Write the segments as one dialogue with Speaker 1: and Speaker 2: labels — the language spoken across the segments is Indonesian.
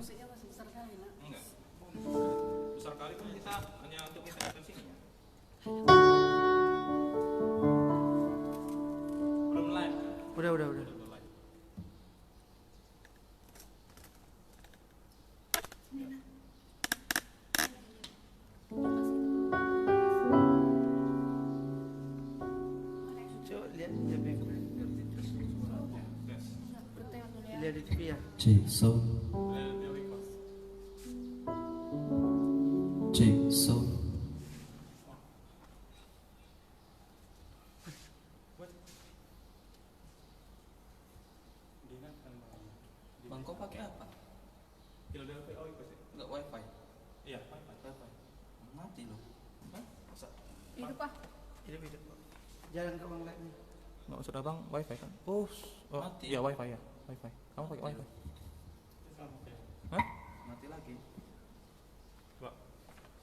Speaker 1: musiknya masih besar kali, Nak.
Speaker 2: Enggak. Besar kali kan kita hanya untuk minta intensinya. Belum live.
Speaker 3: Udah.
Speaker 2: Belum live.
Speaker 3: Coba lihat dia background.
Speaker 2: Yes.
Speaker 3: Lihat di TV ya.
Speaker 4: Cek sound. Cek sound. Bang, kau pakai apa?
Speaker 2: Philadelphia oh sih.
Speaker 4: Enggak wifi?
Speaker 2: Iya, wifi.
Speaker 4: Mati loh.
Speaker 2: Hah? Masa?
Speaker 1: Hidup ah.
Speaker 3: Hidup. Jalan ke Bang Lek nih.
Speaker 2: Enggak maksud abang wifi kan? Oh,
Speaker 4: Mati.
Speaker 2: Iya wifi ya. Wifi. Kamu pakai wifi? Hah?
Speaker 4: Mati lagi.
Speaker 2: Coba.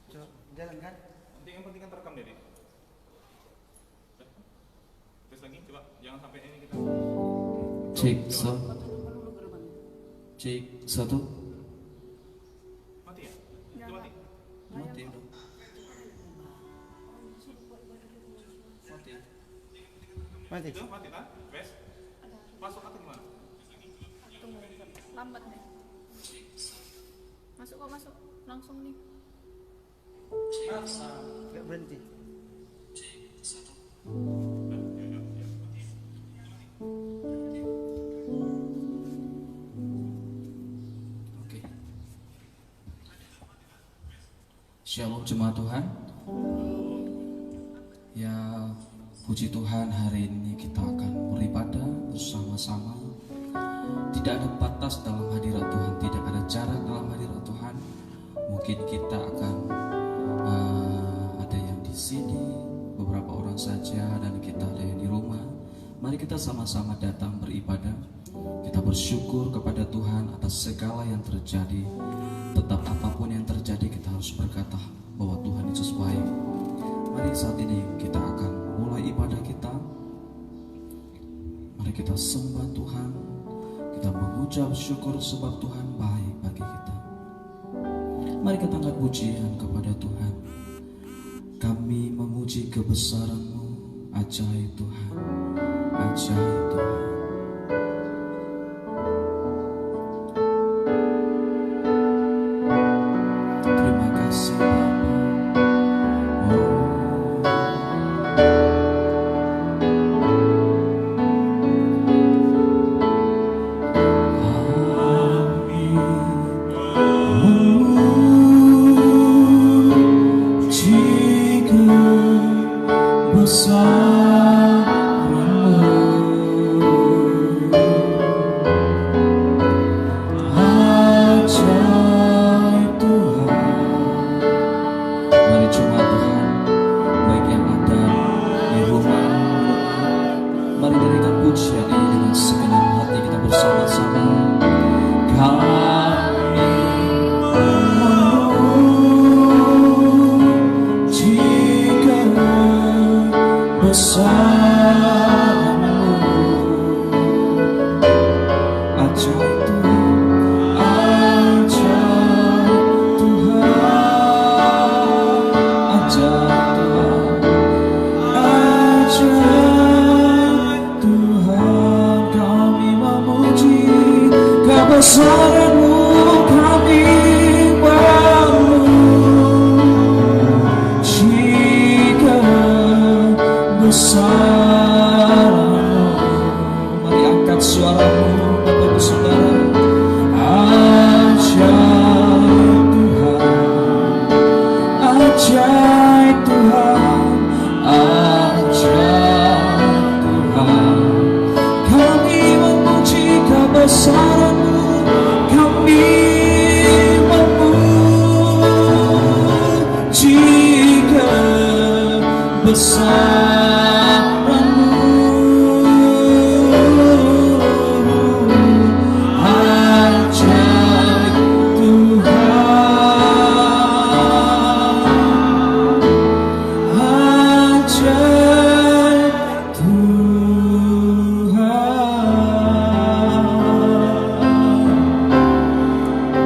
Speaker 3: Coba jalan kan?
Speaker 2: Nanti yang penting kan terekam jadi. Terus lagi coba jangan sampai ini kita.
Speaker 4: Cek sound.
Speaker 1: Foto dulu gerbang.
Speaker 4: Cek satu.
Speaker 2: Mati ya?
Speaker 1: Enggak,
Speaker 2: Itu mati.
Speaker 4: Mati udah. Mati.
Speaker 3: Mati.
Speaker 2: Itu mati kan? Wes. Masuk atau gimana?
Speaker 1: Tunggu, lambat deh. Masuk kok masuk, langsung nih.
Speaker 3: Enggak berhenti.
Speaker 4: Oke. Shalom jemaat Tuhan. Ya, puji Tuhan, hari ini kita akan beribadah bersama-sama. Tidak ada batas dalam hadirat Tuhan, tidak ada jarak dalam hadirat Tuhan. Mungkin kita akan ada yang di sini, beberapa orang saja, dan kita ada yang di rumah. Mari kita sama-sama datang beribadah. Kita bersyukur kepada Tuhan atas segala yang terjadi. Tetap apapun yang terjadi, kita harus berkata bahwa Tuhan Yesus baik. Mari saat ini kita akan mulai ibadah kita. Mari kita sembah Tuhan. Kita mengucap syukur sebab Tuhan baik bagi kita. Mari kita angkat pujian kepada Tuhan. Kami memuji kebesaran-Mu, ajaib Tuhan, ajaib Tuhan. Terima kasih Bapa.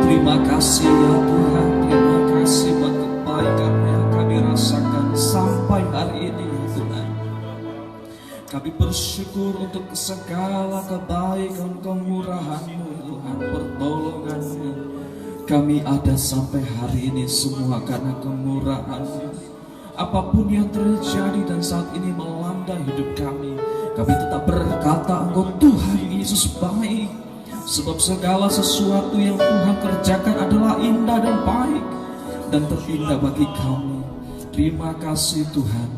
Speaker 4: Terima kasih ya Tuhan, terima kasih buat kebaikan yang kami rasakan sampai hari ini ya Tuhan. Kami bersyukur untuk segala kebaikan kemurahan-Mu Tuhan, pertolongan-Mu. Kami ada sampai hari ini semua karena kemurahan-Mu. Apapun yang terjadi dan saat ini melanda hidup kami tetap berkata Engkau Tuhan Yesus baik. Sebab segala sesuatu yang Tuhan kerjakan adalah indah dan baik dan terindah bagi kami. Terima kasih Tuhan.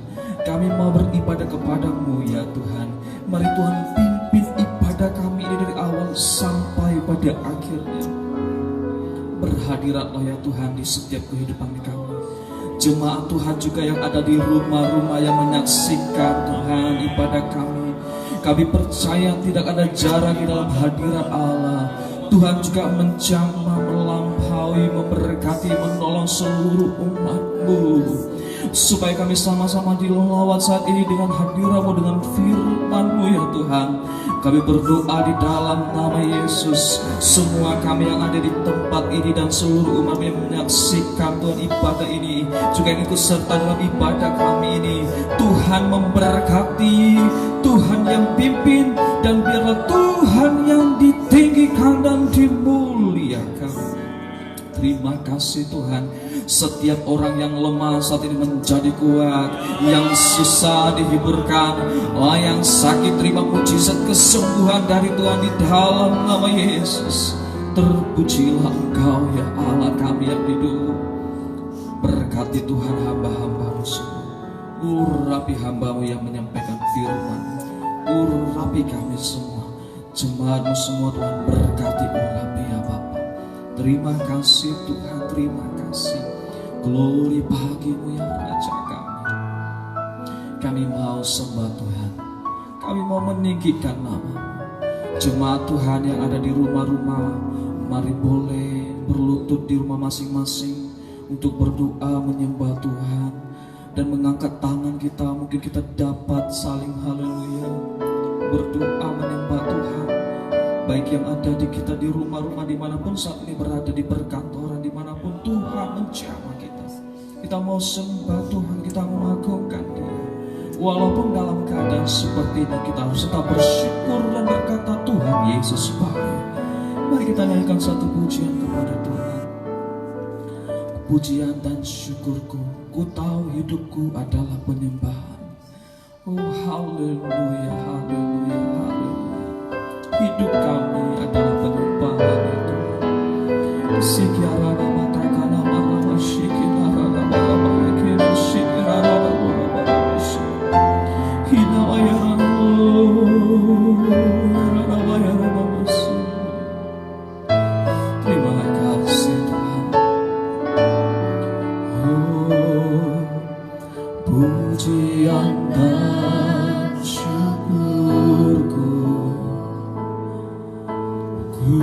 Speaker 4: Kami mau beribadah kepada-Mu ya Tuhan. Mari Tuhan pimpin ibadah kami ini dari awal sampai pada akhirnya. Berhadiratlah ya Tuhan di setiap kehidupan kami. Jemaat Tuhan juga yang ada di rumah-rumah yang menyaksikan Tuhan ibadah kami. Kami percaya tidak ada jarak di dalam hadirat Allah. Tuhan juga menjamah, melampaui, memberkati, menolong seluruh umat-Mu. Supaya kami sama-sama dilawat saat ini dengan hadirat-Mu, dengan firman-Mu ya Tuhan. Kami berdoa di dalam nama Yesus. Semua kami yang ada di tempat ini dan seluruh umat yang menyaksikan Tuhan ibadah ini juga yang ikut serta dalam ibadah kami ini. Tuhan memberkati, Tuhan yang pimpin, dan biarlah Tuhan yang ditinggikan dan dimuliakan. Terima kasih Tuhan. Setiap orang yang lemah saat ini menjadi kuat, yang susah dihiburkan, yang sakit terima mujizat kesembuhan dari Tuhan di dalam nama Yesus. Terpujilah Engkau ya Allah kami yang hidup. Berkati Tuhan hamba-hamba-Mu semua. Urapi hamba-Mu yang menyampaikan firman. Urapi kami semua, jemaat-Mu semua Tuhan, berkati urapi ya Bapa. Terima kasih Tuhan, terima kasih. Glory bagi-Mu ya Raja kami. Kami mau sembah Tuhan, kami mau meninggikan nama-Mu. Jemaat Tuhan yang ada di rumah-rumah, mari boleh berlutut di rumah masing-masing untuk berdoa menyembah Tuhan dan mengangkat tangan kita. Mungkin kita dapat saling haleluya, berdoa menyembah Tuhan. Baik yang ada di kita di rumah-rumah dimanapun saat ini berada, di perkantoran dimanapun Tuhan menjamah kita. Kita mau sembah Tuhan, kita mengagungkan Dia. Walaupun dalam keadaan seperti ini kita harus tetap bersyukur dan berkata Tuhan Yesus baik. Mari kita nyanyikan satu pujian kepada Tuhan. Pujian dan syukurku, ku tahu hidupku adalah penyembahan. Oh haleluya, haleluya, haleluya. Hidup kami adalah penyembahan itu. Sikiara nama takana marama shikira rama rama yakira shikira rama rama rama hina ayarana rama ayarana masu. Terima kasih Tuhan. Oh, pujian dan syukurku ku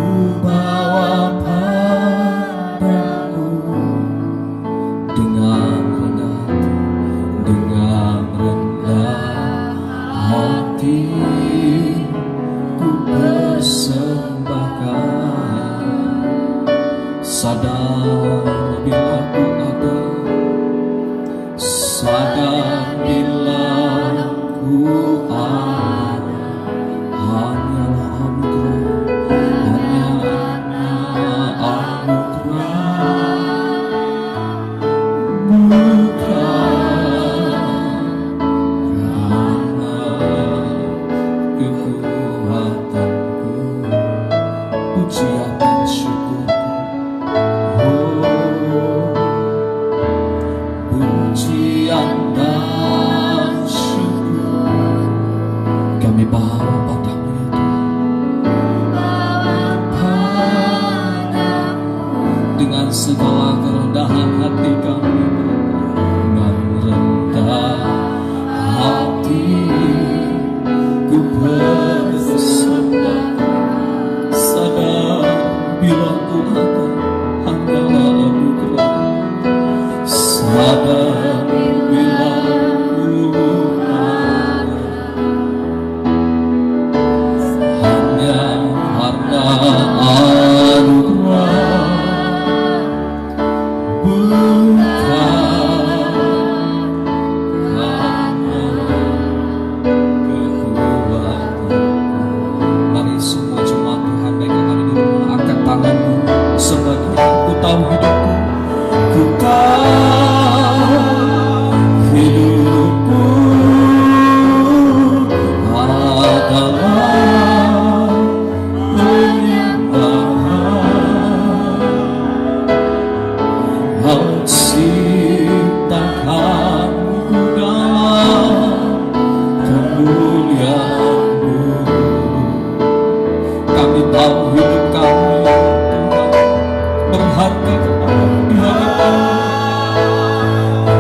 Speaker 4: bawa padamu dengan rendah hati ku persembahkan. Sadar bila ku ada, sadar bila ku ada, hanyalah anugerah. Kami bawa padamu ya Tuhan, dengan segala kerendahan hati kami, dengan rendah hati ku bersembah. Sadar bila ku ada, hanyalah anugerah. Sadar bila anugerah lagi. Ku tahu hidupku, ku tahu hidupku adalah penyembahan. Kau ciptakanku dalam kemuliaan-Mu. Kami tahu hidup kami Tuhan berharga di hadapan-Mu.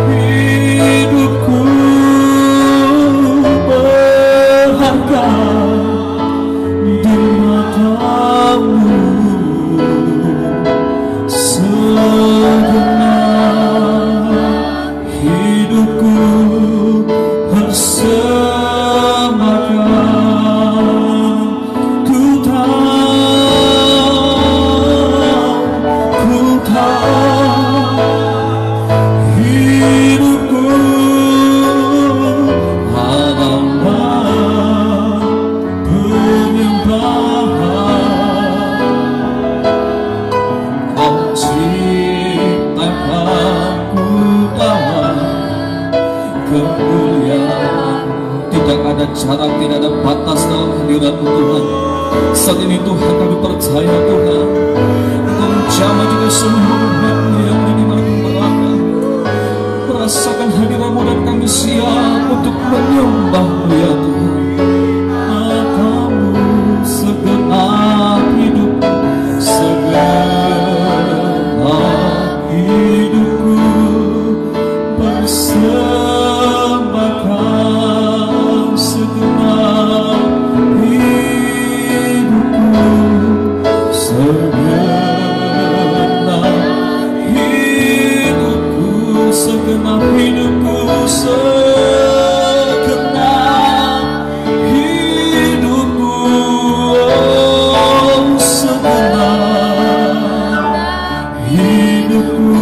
Speaker 4: Hidupku berharga di mata-Mu. Segenap hidupku persembahkan. Ku tahu hidupku adalah penyembahan. Kau ciptakanku dalam kemuliaan-Mu. Tidak ada jarak, tidak ada batas dalam hadirat-Mu Tuhan. Saat ini Tuhan kami percaya Tuhan, Engkau menjamah juga seluruh umat-Mu yang dimanapun berada. Merasakan hadirat-Mu dan kami siap untuk menyembah-Mu ya Tuhan. Matamu segenap hidupku, segenap hidupku persembahkan. Segenap hidupku, segenap hidupku, segenap hidupku, segenap hidupku, oh, segenap hidupku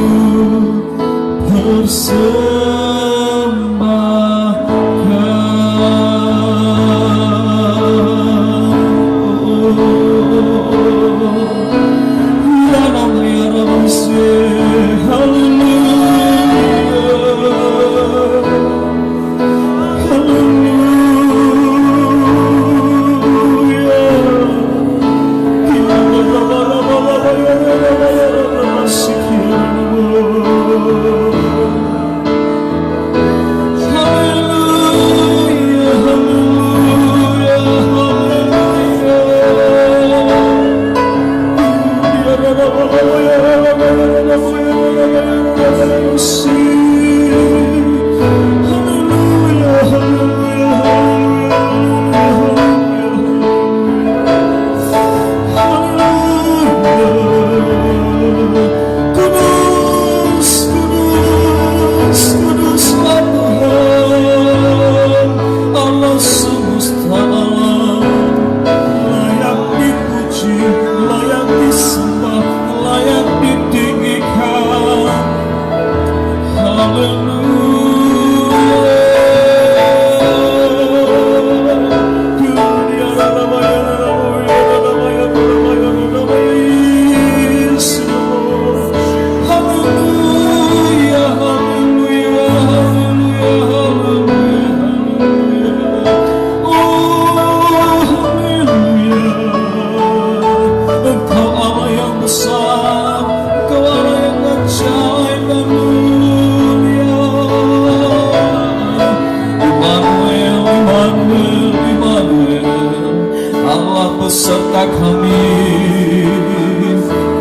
Speaker 4: beserta kami.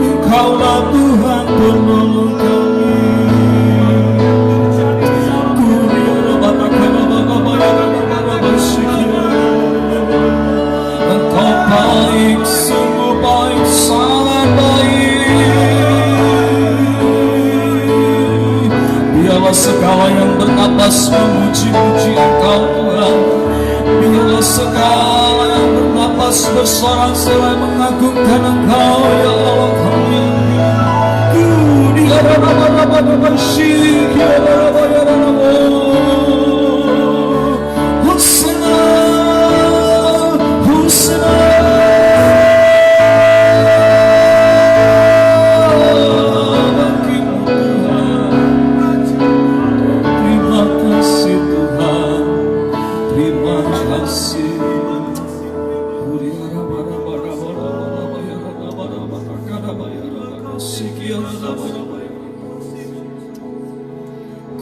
Speaker 4: Engkaulah Tuhan penolong kami. Engkau baik, sungguh baik, sangat baik. Biarlah segala yang bernapas memuji-muji Engkau Tuhan. Biarlah segala yang bernapas bersorak-sorai mengagungkan Engkau ya Allah kami.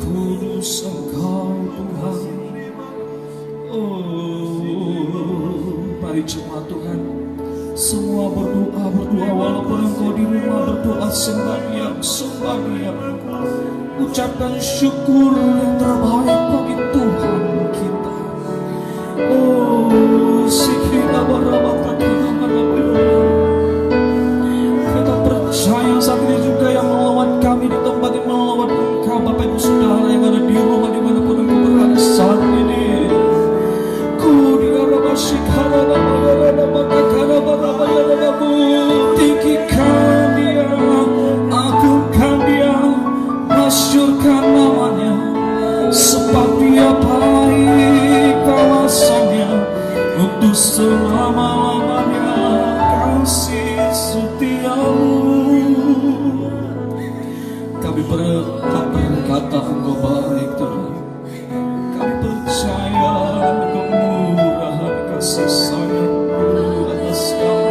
Speaker 4: Kudus Engkau Tuhan. Mari jemaat Tuhan, semua berdoa walaupun engkau di rumah berdoa sembah Dia. Ucapkan syukur yang terbaik bagi Tuhan kita. Sikina barabatakana marabaya. Kita percaya saat ini juga yang melawat kami di tempat yang melawat Engkau, Bapak Ibu Saudara yang ada di rumah dimanapun Engkau berada saat ini. Tinggikan Dia, agungkan Dia, masyurkan namanya, sebab Dia baik kawasannya untuk selama-lamanya kasih setiamu. Kami berkata Engkau baik Tuhan. Kami percaya kemurahan kasih sayang-Mu atas kami.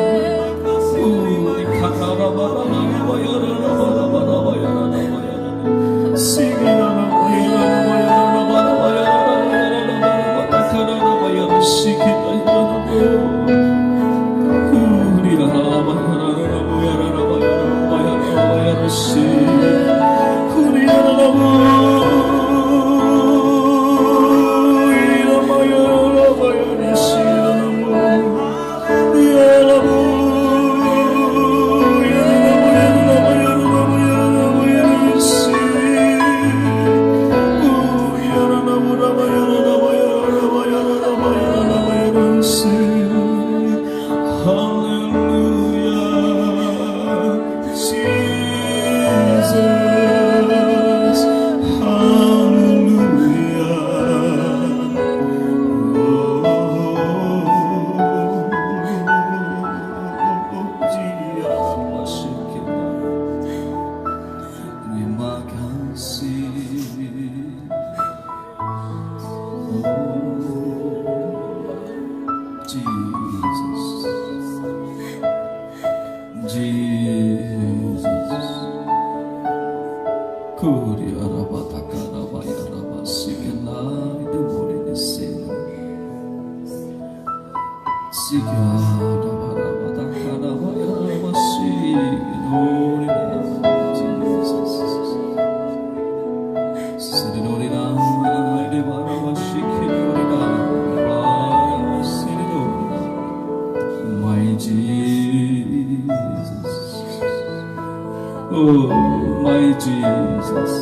Speaker 4: Oh my Jesus,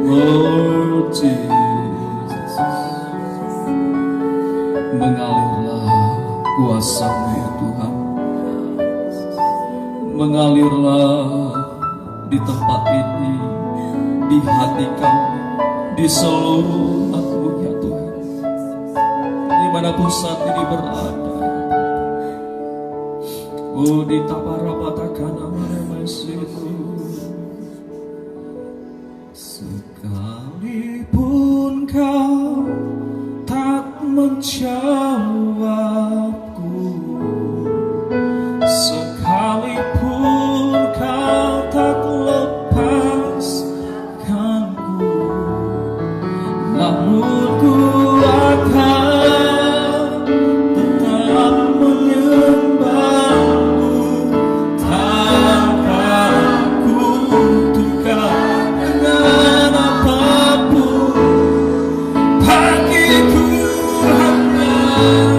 Speaker 4: Lord Jesus, mengalirlah kuasa-Mu ya Tuhan, mengalirlah di tempat ini, di hati kami, di seluruh umat-Mu ya Tuhan, dimanapun saat ini berada. Oh di tabarabatakan sekalipun Kau tak menjawabku, sekalipun Kau tak lepaskanku, namun ku akan tetap menyembah. Bagiku hanya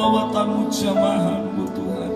Speaker 4: lawatanmu, jamahanmu Tuhan.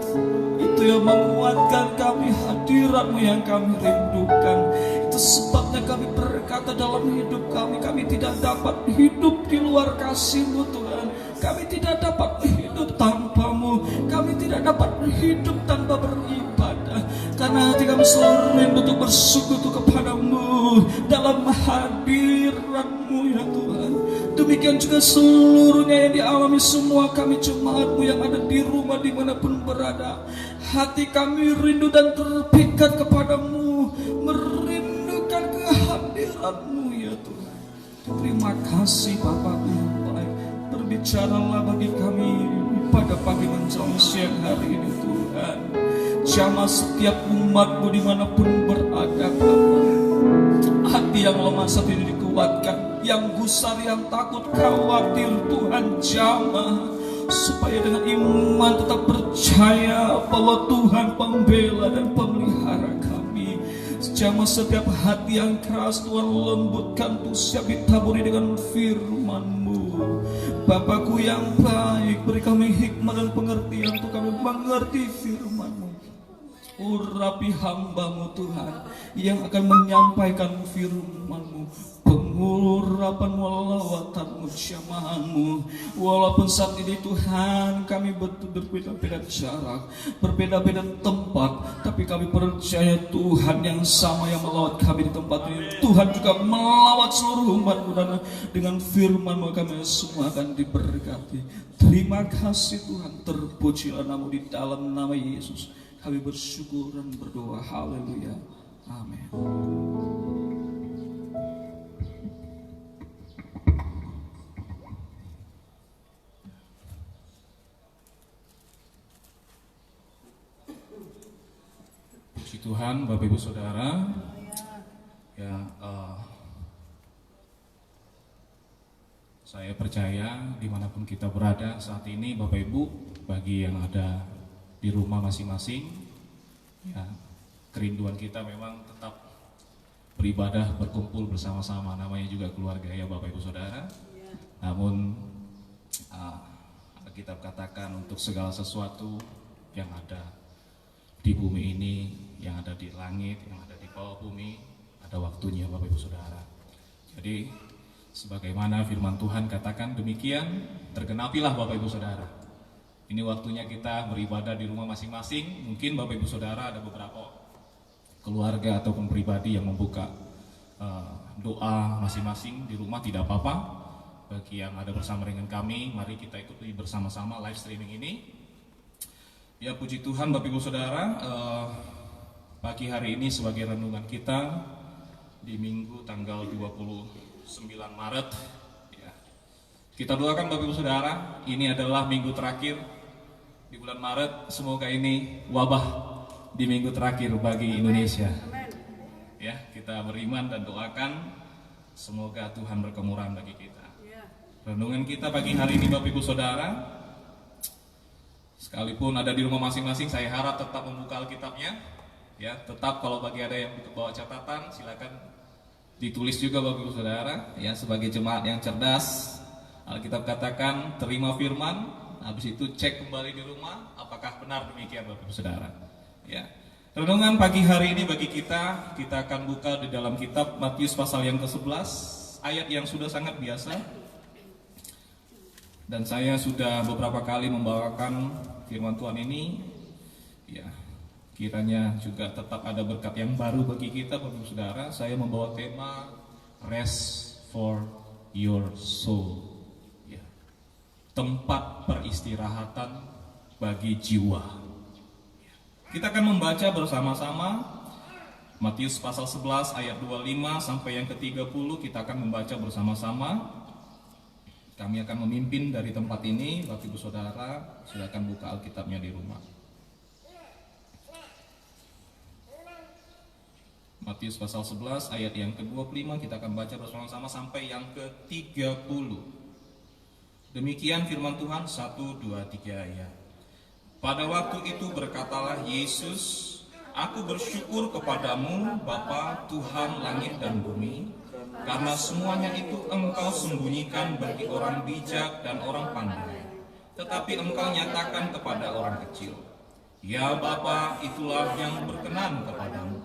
Speaker 4: Itu yang menguatkan kami, hadiratmu yang kami rindukan. Itu sebabnya kami berkata dalam hidup kami tidak dapat hidup di luar kasih-Mu Tuhan. Kami tidak dapat hidup tanpa-Mu. Kami tidak dapat hidup tanpa beribadah. Karena hati kami selalu rindu untuk bersekutu kepadamu dalam hadirat-Mu ya Tuhan. Demikian juga seluruhnya yang dialami semua kami jemaat-Mu yang ada di rumah dimanapun berada. Hati kami rindu dan terpikat kepadamu, merindukan kehadirat-Mu ya Tuhan. Terima kasih Bapa-Ku yang baik. Berbicaralah bagi kami pada pagi menjelang siang hari ini Tuhan. Jamah setiap umat-Mu dimanapun berada Bapa. Hati yang lemah saat ini dikuatkan, yang gusar, yang takut, khawatir Tuhan jamah, supaya dengan iman tetap percaya bahwa Tuhan pembela dan pemelihara kami. Jamah setiap hati yang keras Tuhan lembutkan untuk siap ditaburi dengan firman-Mu. Bapakku yang baik, beri kami hikmat dan pengertian untuk kami mengerti firman-Mu. Urapi hamba-Mu Tuhan yang akan menyampaikan firman-Mu, pengurapan lawatan-Mu, jamahan-Mu. Walaupun saat ini Tuhan kami berbeda-beda jarak, berbeda-beda tempat, tapi kami percaya Tuhan yang sama yang melawat kami di tempat ini, Tuhan juga melawat seluruh umat-Mu, dan dengan firman-Mu kami semua akan diberkati. Terima kasih Tuhan, terpujilah nama-Mu di dalam nama Yesus. Kami bersyukur dan berdoa. Haleluya. Amin.
Speaker 2: Puji Tuhan, Bapak Ibu Saudara. Ya, saya percaya dimanapun kita berada saat ini, Bapak Ibu, bagi yang ada di rumah masing-masing, ya, kerinduan kita memang tetap beribadah, berkumpul bersama-sama, namanya juga keluarga ya Bapak Ibu Saudara. Namun Alkitab katakan untuk segala sesuatu yang ada di bumi ini, yang ada di langit, yang ada di bawah bumi, ada waktunya Bapak Ibu Saudara. Jadi sebagaimana firman Tuhan katakan demikian, tergenapilah Bapak Ibu Saudara. Ini waktunya kita beribadah di rumah masing-masing. Mungkin Bapak Ibu Saudara ada beberapa keluarga ataupun pribadi yang membuka doa masing-masing di rumah, tidak apa-apa. Bagi yang ada bersama dengan kami, mari kita ikuti bersama-sama live streaming ini. Ya, puji Tuhan Bapak Ibu Saudara, pagi hari ini sebagai renungan kita di Minggu tanggal 29 Maret, ya, kita doakan Bapak Ibu Saudara, ini adalah minggu terakhir di bulan Maret. Semoga ini wabah di minggu terakhir bagi Indonesia. Ya, kita beriman dan doakan semoga Tuhan berkemurahan bagi kita. Renungan kita pagi hari ini Bapak Ibu Saudara, sekalipun ada di rumah masing-masing, saya harap tetap membuka Alkitabnya. Ya, tetap kalau bagi ada yang bawa catatan, silakan ditulis juga Bapak Ibu Saudara. Ya, sebagai jemaat yang cerdas, Alkitab katakan terima firman, habis itu cek kembali di rumah apakah benar demikian Bapak Ibu Saudara. Ya. Renungan pagi hari ini bagi kita akan buka di dalam kitab Matius pasal yang ke-11, ayat yang sudah sangat biasa. Dan saya sudah beberapa kali membawakan firman Tuhan ini. Ya, kiranya juga tetap ada berkat yang baru bagi kita Bapak Ibu Saudara. Saya membawa tema Rest for Your Soul. Tempat peristirahatan bagi jiwa. Kita akan membaca bersama-sama Matius pasal 11 ayat 25 sampai yang ke-30. Kita akan membaca bersama-sama. Kami akan memimpin dari tempat ini. Bapak Ibu Saudara, silakan buka Alkitabnya di rumah. Matius pasal 11 ayat yang ke-25 kita akan baca bersama-sama sampai yang ke-30. Demikian firman Tuhan, 1, 2, 3 ya. Pada waktu itu berkatalah Yesus, Aku bersyukur kepadamu Bapa Tuhan langit dan bumi, karena semuanya itu Engkau sembunyikan bagi orang bijak dan orang pandai, tetapi engkau nyatakan kepada orang kecil. Ya Bapa, itulah yang berkenan kepadamu.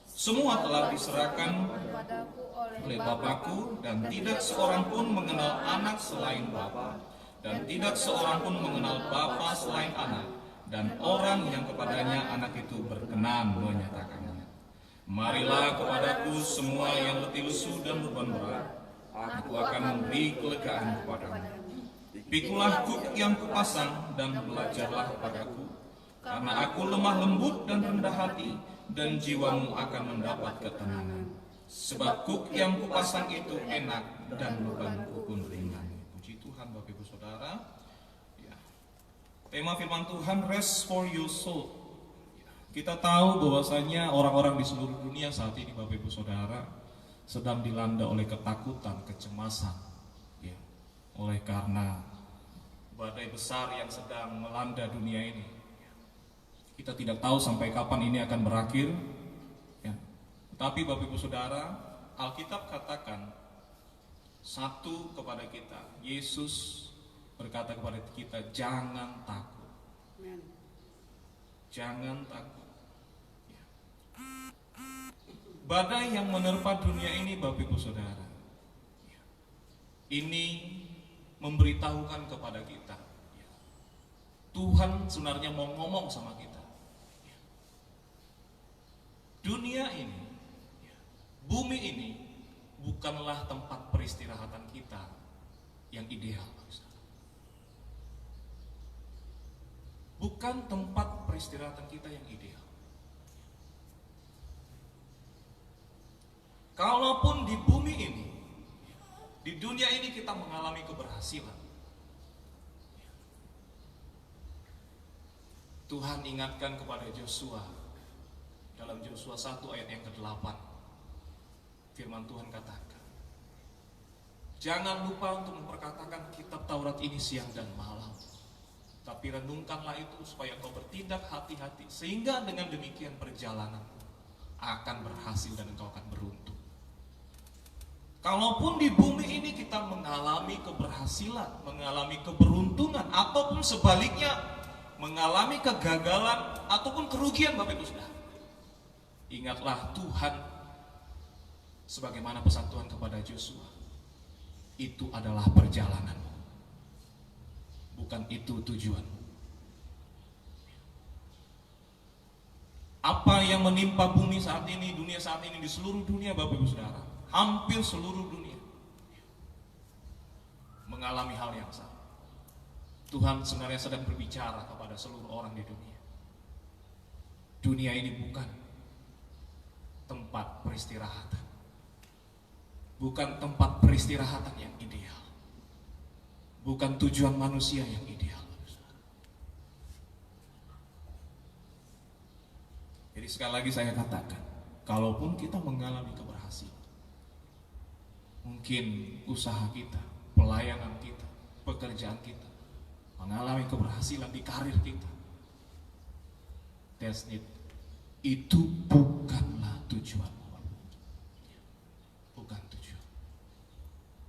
Speaker 2: Semua telah diserahkan
Speaker 1: Kepadaku
Speaker 2: oleh Bapakku, dan tidak seorang pun mengenal anak selain Bapa, dan tidak seorang pun mengenal Bapa selain anak, dan orang yang kepadanya anak itu berkenan menyatakannya. Marilah kepadaku semua yang letih lesu dan beban berat, aku akan memberi kelegaan kepadamu. Pikulah kuk yang kupasang dan belajarlah kepadaku, karena aku lemah lembut dan rendah hati, dan jiwamu akan mendapat ketenangan. Sebab kuk yang kupasang itu enak dan bebanku pun ringan. Puji Tuhan Bapak Ibu Saudara. Ya. Tema firman Tuhan, rest for your soul. Ya. Kita tahu bahwasanya orang-orang di seluruh dunia saat ini Bapak Ibu Saudara sedang dilanda oleh ketakutan, kecemasan. Ya. Oleh karena badai besar yang sedang melanda dunia ini. Kita tidak tahu sampai kapan ini akan berakhir. Ya. Tapi Bapak Ibu Saudara, Alkitab katakan satu kepada kita. Yesus berkata kepada kita, jangan takut. Jangan takut. Ya. Badai yang menerpa dunia ini Bapak Ibu Saudara, ya, ini memberitahukan kepada kita, ya, Tuhan sebenarnya mau ngomong sama kita. Ya. Dunia ini, ya, bumi ini bukanlah tempat peristirahatan kita yang ideal. Bukan tempat peristirahatan kita yang ideal. Kalaupun di bumi ini, di dunia ini kita mengalami keberhasilan, Tuhan ingatkan kepada Joshua dalam Joshua 1 ayat yang ke-8. Firman Tuhan katakan, jangan lupa untuk memperkatakan kitab Taurat ini siang dan malam, tapi renungkanlah itu supaya kau bertindak hati-hati, sehingga dengan demikian perjalanan akan berhasil dan engkau akan beruntung. Kalaupun di bumi ini kita mengalami keberhasilan, mengalami keberuntungan, ataupun sebaliknya mengalami kegagalan ataupun kerugian Bapak Ibu Saudara, ingatlah Tuhan, sebagaimana pesan Tuhan kepada Joshua, itu adalah perjalanan, bukan itu tujuan. Apa yang menimpa bumi saat ini, dunia saat ini, di seluruh dunia Bapak Ibu Saudara, hampir seluruh dunia mengalami hal yang sama. Tuhan sebenarnya sedang berbicara kepada seluruh orang di dunia. Dunia ini bukan tempat peristirahatan, bukan tempat peristirahatan yang ideal, bukan tujuan manusia yang ideal. Jadi sekali lagi saya katakan, kalaupun kita mengalami keberhasilan, mungkin usaha kita, pelayanan kita, pekerjaan kita mengalami keberhasilan di karir kita, that's it. Itu bukanlah tujuan, bukan tujuan.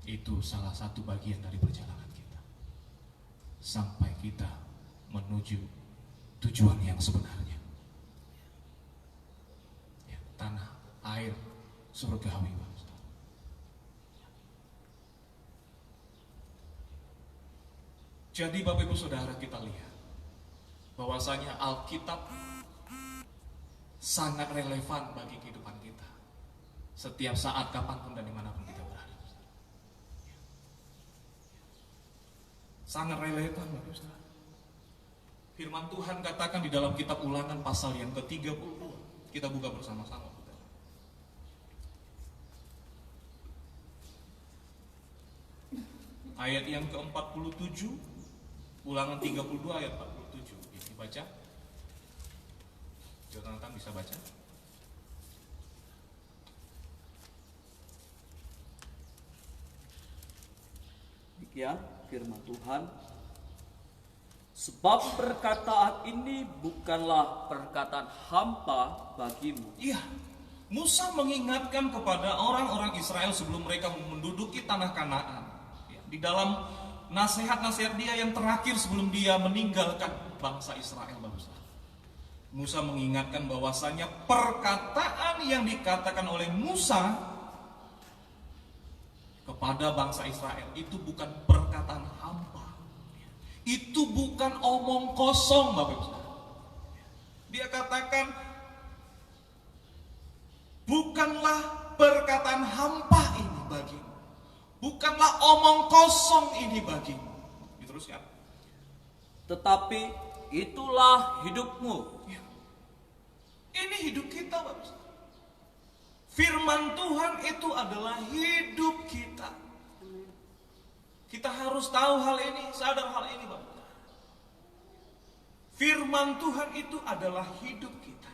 Speaker 2: Itu salah satu bagian dari perjalanan kita sampai kita menuju tujuan yang sebenarnya, ya, tanah air surgawi. Jadi Bapak Ibu Saudara, kita lihat bahwasanya Alkitab sangat relevan bagi kehidupan kita setiap saat, kapanpun dan dimanapun kita berada. Sangat relevan Bapak Ibu Saudara. Firman Tuhan katakan di dalam kitab Ulangan pasal yang ke-32. Kita buka bersama-sama. Ayat yang ke-47, Ulangan 32 ayat 47. Dibaca. Jonathan bisa baca.
Speaker 5: Demikian firman Tuhan. Sebab perkataan ini bukanlah perkataan hampa bagimu.
Speaker 2: Iya, Musa mengingatkan kepada orang-orang Israel sebelum mereka menduduki tanah Kanaan. Ya, di dalam nasihat-nasihat dia yang terakhir sebelum dia meninggalkan bangsa Israel, Bapak Saudara. Musa mengingatkan bahwasanya perkataan yang dikatakan oleh Musa kepada bangsa Israel itu bukan perkataan hampa. Itu bukan omong kosong, Bapak Ibu Saudara. Dia katakan bukanlah perkataan hampa ini bagimu. Bukanlah omong kosong ini bagimu. Diteruskan.
Speaker 5: Tetapi itulah hidupmu.
Speaker 2: Ini hidup kita, Bapak Saudara. Firman Tuhan itu adalah hidup kita. Kita harus tahu hal ini, sadar hal ini, Bapak. Firman Tuhan itu adalah hidup kita.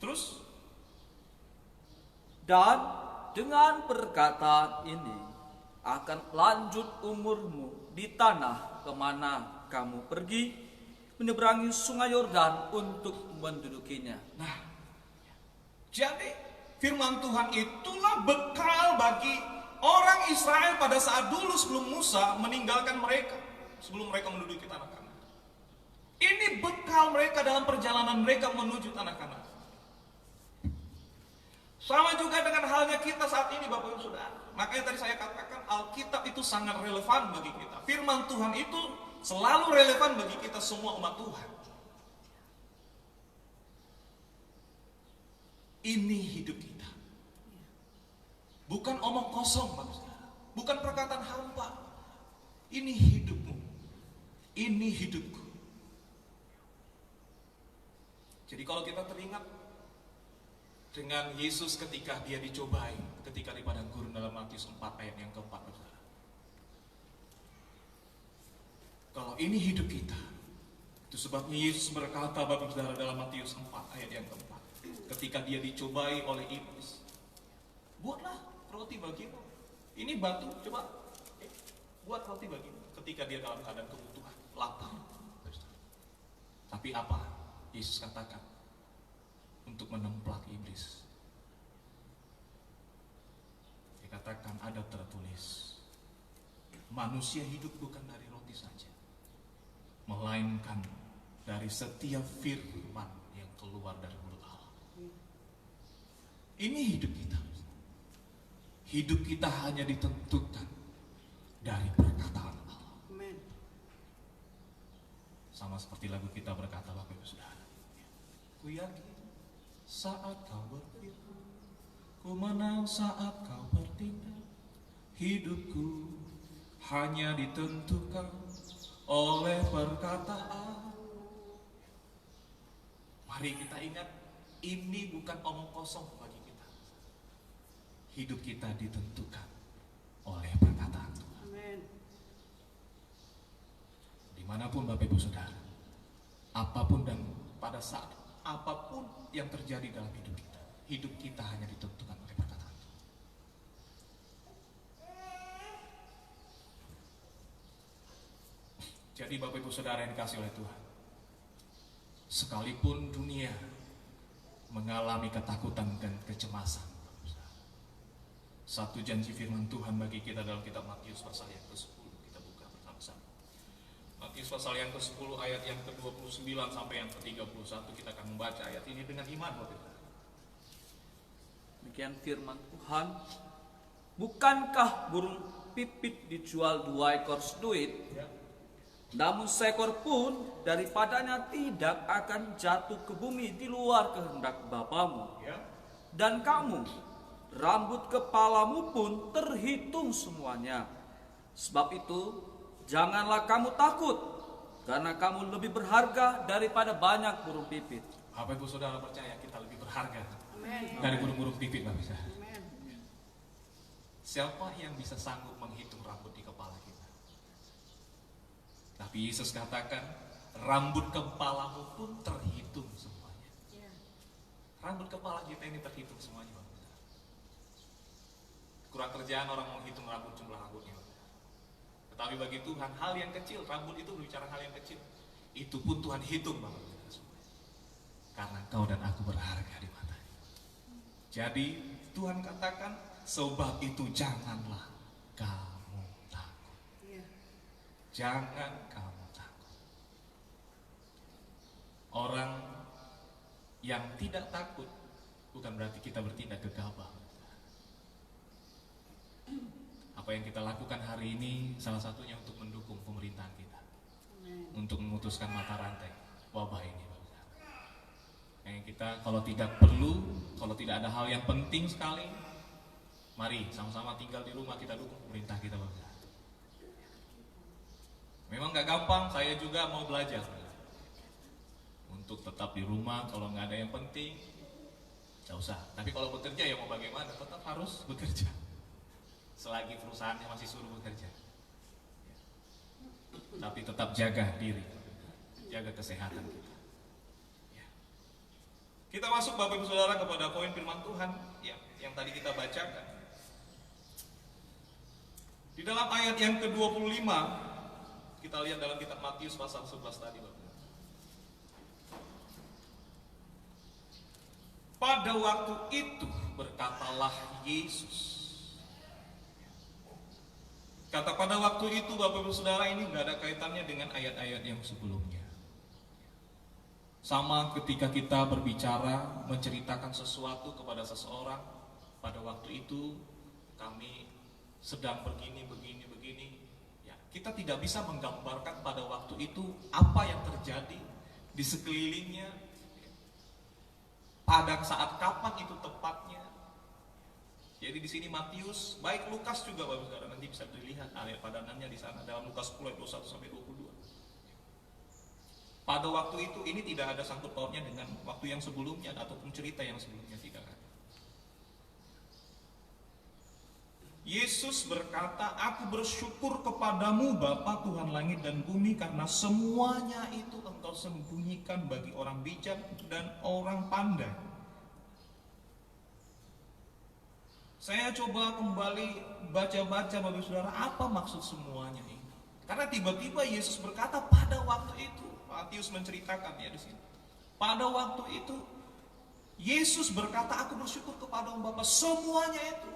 Speaker 2: Terus,
Speaker 5: Dan dengan perkataan ini akan lanjut umurmu di tanah kemana kamu pergi, menyeberangi sungai Yordan untuk mendudukinya.
Speaker 2: nah, jadi firman Tuhan itulah bekal bagi orang Israel pada saat dulu sebelum Musa meninggalkan mereka, sebelum mereka menduduki tanah Kanaan. Ini bekal mereka dalam perjalanan mereka menuju tanah Kanaan. Sama juga dengan halnya kita saat ini, Bapak Ibu Saudara. Makanya tadi saya katakan Alkitab itu sangat relevan bagi kita. Firman Tuhan itu selalu relevan bagi kita semua umat Tuhan. Ini hidup kita. Bukan omong kosong, Bapak Saudara. Bukan perkataan hampa. Ini hidupmu. Ini hidupku. Jadi kalau kita teringat dengan Yesus ketika dia dicobai, ketika di padang gurun dalam Matius 4 ayat yang keempat, Bapak Saudara. Kalau ini hidup kita, itu sebabnya Yesus berkata, Bapak Saudara, dalam Matius 4 ayat yang keempat, ketika dia dicobai oleh iblis, buatlah roti bagimu. Ini batu, coba buat roti bagimu. Ketika dia dalam keadaan kebutuhan, lapar. Tapi apa Yesus katakan untuk menemplak iblis? Dia katakan ada tertulis, manusia hidup bukan dari roti saja, melainkan dari setiap firman yang keluar dari mulut Allah. Ini hidup kita. Hidup kita hanya ditentukan dari perkataan Allah. Sama seperti lagu kita berkata, Bapak Ibu Saudara, ku yakin saat kau berfirman, ku menang saat kau bertindak, hidupku hanya ditentukan oleh perkataan. Mari kita ingat, ini bukan omong kosong bagi kita. Hidup kita ditentukan oleh perkataan Tuhan.
Speaker 3: Amin.
Speaker 2: Dimanapun Bapak Ibu Saudara, apapun dan pada saat apapun yang terjadi dalam hidup kita hanya ditentukan oleh perkataan Tuhan. Jadi Bapak Ibu Saudara yang dikasih oleh Tuhan, sekalipun dunia mengalami ketakutan dan kecemasan, satu janji firman Tuhan bagi kita dalam kitab Matius pasal yang ke-10, kita buka bersama-sama. Matius pasal yang ke-10 ayat yang ke-29 sampai yang ke-31, kita akan membaca ayat ini dengan iman, Bapak Ibu.
Speaker 5: Demikian firman Tuhan. Bukankah burung pipit dijual 2 ekor seduit? Namun seekor pun daripadanya tidak akan jatuh ke bumi di luar kehendak Bapamu. Dan kamu, rambut kepalamu pun terhitung semuanya. Sebab itu, janganlah kamu takut, karena kamu lebih berharga daripada banyak burung pipit.
Speaker 2: Bapak Ibu Saudara percaya kita lebih berharga
Speaker 3: Amin.
Speaker 2: dari burung-burung pipit, Bapak Ibu.
Speaker 3: Amin.
Speaker 2: Siapa yang bisa sanggup menghitung rambut di kepala kita? Tapi Yesus katakan, rambut kepalamu pun terhitung semuanya. Rambut kepala kita ini terhitung semuanya, Bapak. Kurang kerjaan orang menghitung rambut, jumlah rambutnya. Tetapi bagi Tuhan, hal yang kecil, rambut itu berbicara hal yang kecil, itu pun Tuhan hitung, Bapak. Karena kau dan aku berharga di matanya. Jadi Tuhan katakan, sebab itu janganlah kamu takut. Jangan kamu takut. Orang yang tidak takut bukan berarti kita bertindak gegabah. Apa yang kita lakukan hari ini salah satunya untuk mendukung pemerintahan kita, untuk memutuskan mata rantai wabah ini. Yang kita kalau tidak perlu, kalau tidak ada hal yang penting sekali, mari sama-sama tinggal di rumah, kita dukung pemerintah kita, Bapak. Memang gak gampang, saya juga mau belajar untuk tetap di rumah. Kalau nggak ada yang penting, gak usah. Tapi kalau bekerja ya mau bagaimana, tetap harus bekerja selagi perusahaannya masih suruh bekerja. Tapi tetap jaga diri, jaga kesehatan kita. Kita masuk Bapak Ibu Saudara kepada poin firman Tuhan yang tadi kita bacakan. Di dalam ayat yang ke-25, kita lihat dalam kitab Matius pasal 11 tadi, Bapak. Pada waktu itu berkatalah Yesus. Kata pada waktu itu, Bapak Ibu Saudara, ini nggak ada kaitannya dengan ayat-ayat yang sebelumnya. Sama ketika kita berbicara, menceritakan sesuatu kepada seseorang, pada waktu itu kami sedang begini. Ya, kita tidak bisa menggambarkan pada waktu itu apa yang terjadi di sekelilingnya, pada saat kapan itu tepatnya. Jadi di sini Matius, baik Lukas juga Bapak Saudara, nanti bisa dilihat ayat padanannya di sana dalam Lukas 10 ayat 21 sampai 22. Pada waktu itu ini tidak ada sangkut pautnya dengan waktu yang sebelumnya ataupun cerita yang sebelumnya, tidak ada. Yesus berkata, "Aku bersyukur kepadamu Bapa Tuhan langit dan bumi, karena semuanya itu Engkau sembunyikan bagi orang bijak dan orang pandai." Saya coba kembali baca-baca Bapak Saudara, apa maksud semuanya ini? Karena tiba-tiba Yesus berkata pada waktu itu. Matius menceritakan ya di sini. Pada waktu itu Yesus berkata, "Aku bersyukur kepada Bapa." Semuanya itu.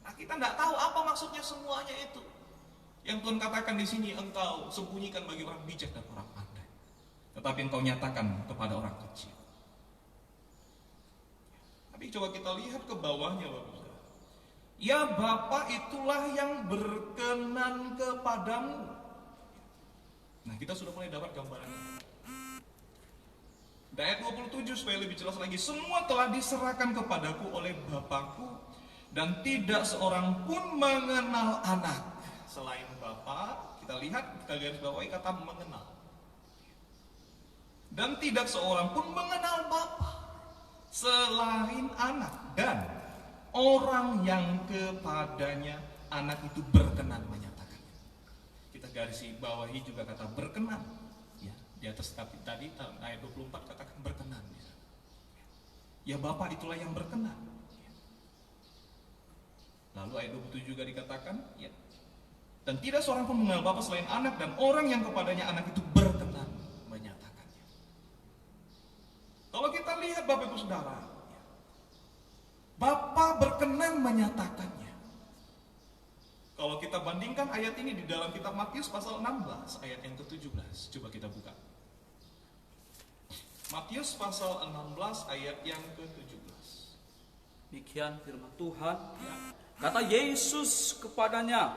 Speaker 2: Nah, kita tidak tahu apa maksudnya semuanya itu. Yang Tuhan katakan di sini, Engkau sembunyikan bagi orang bijak dan orang pandai, tetapi Engkau nyatakan kepada orang kecil. Tapi coba kita lihat ke bawahnya, Bapak. Ya Bapa, itulah yang berkenan kepadamu. Nah, kita sudah mulai dapat gambarannya. Di ayat 27 supaya lebih jelas lagi, "Semua telah diserahkan kepadaku oleh Bapakku, dan tidak seorang pun mengenal anak selain Bapa." Kita lihat, kita garis bawahi kata mengenal. "Dan tidak seorang pun mengenal Bapa selain anak, dan orang yang kepadanya anak itu berkenan menyatakannya." Kita garis bawahi juga kata berkenan. Ya, di atas tadi ayat 24 katakan berkenan. Ya Bapa itulah yang berkenan. Lalu ayat 27 juga dikatakan, ya, "Dan tidak seorang pun mengenal Bapa selain anak, dan orang yang kepadanya anak itu berkenan menyatakannya." Kalau kita lihat Bapak Ibu Saudara, Bapa berkenan menyatakannya. Kalau kita bandingkan ayat ini di dalam kitab Matius pasal 16 ayat yang ke-17, coba kita buka. Matius pasal 16 ayat yang ke-17.
Speaker 5: Demikian firman Tuhan. Kata Yesus kepadanya,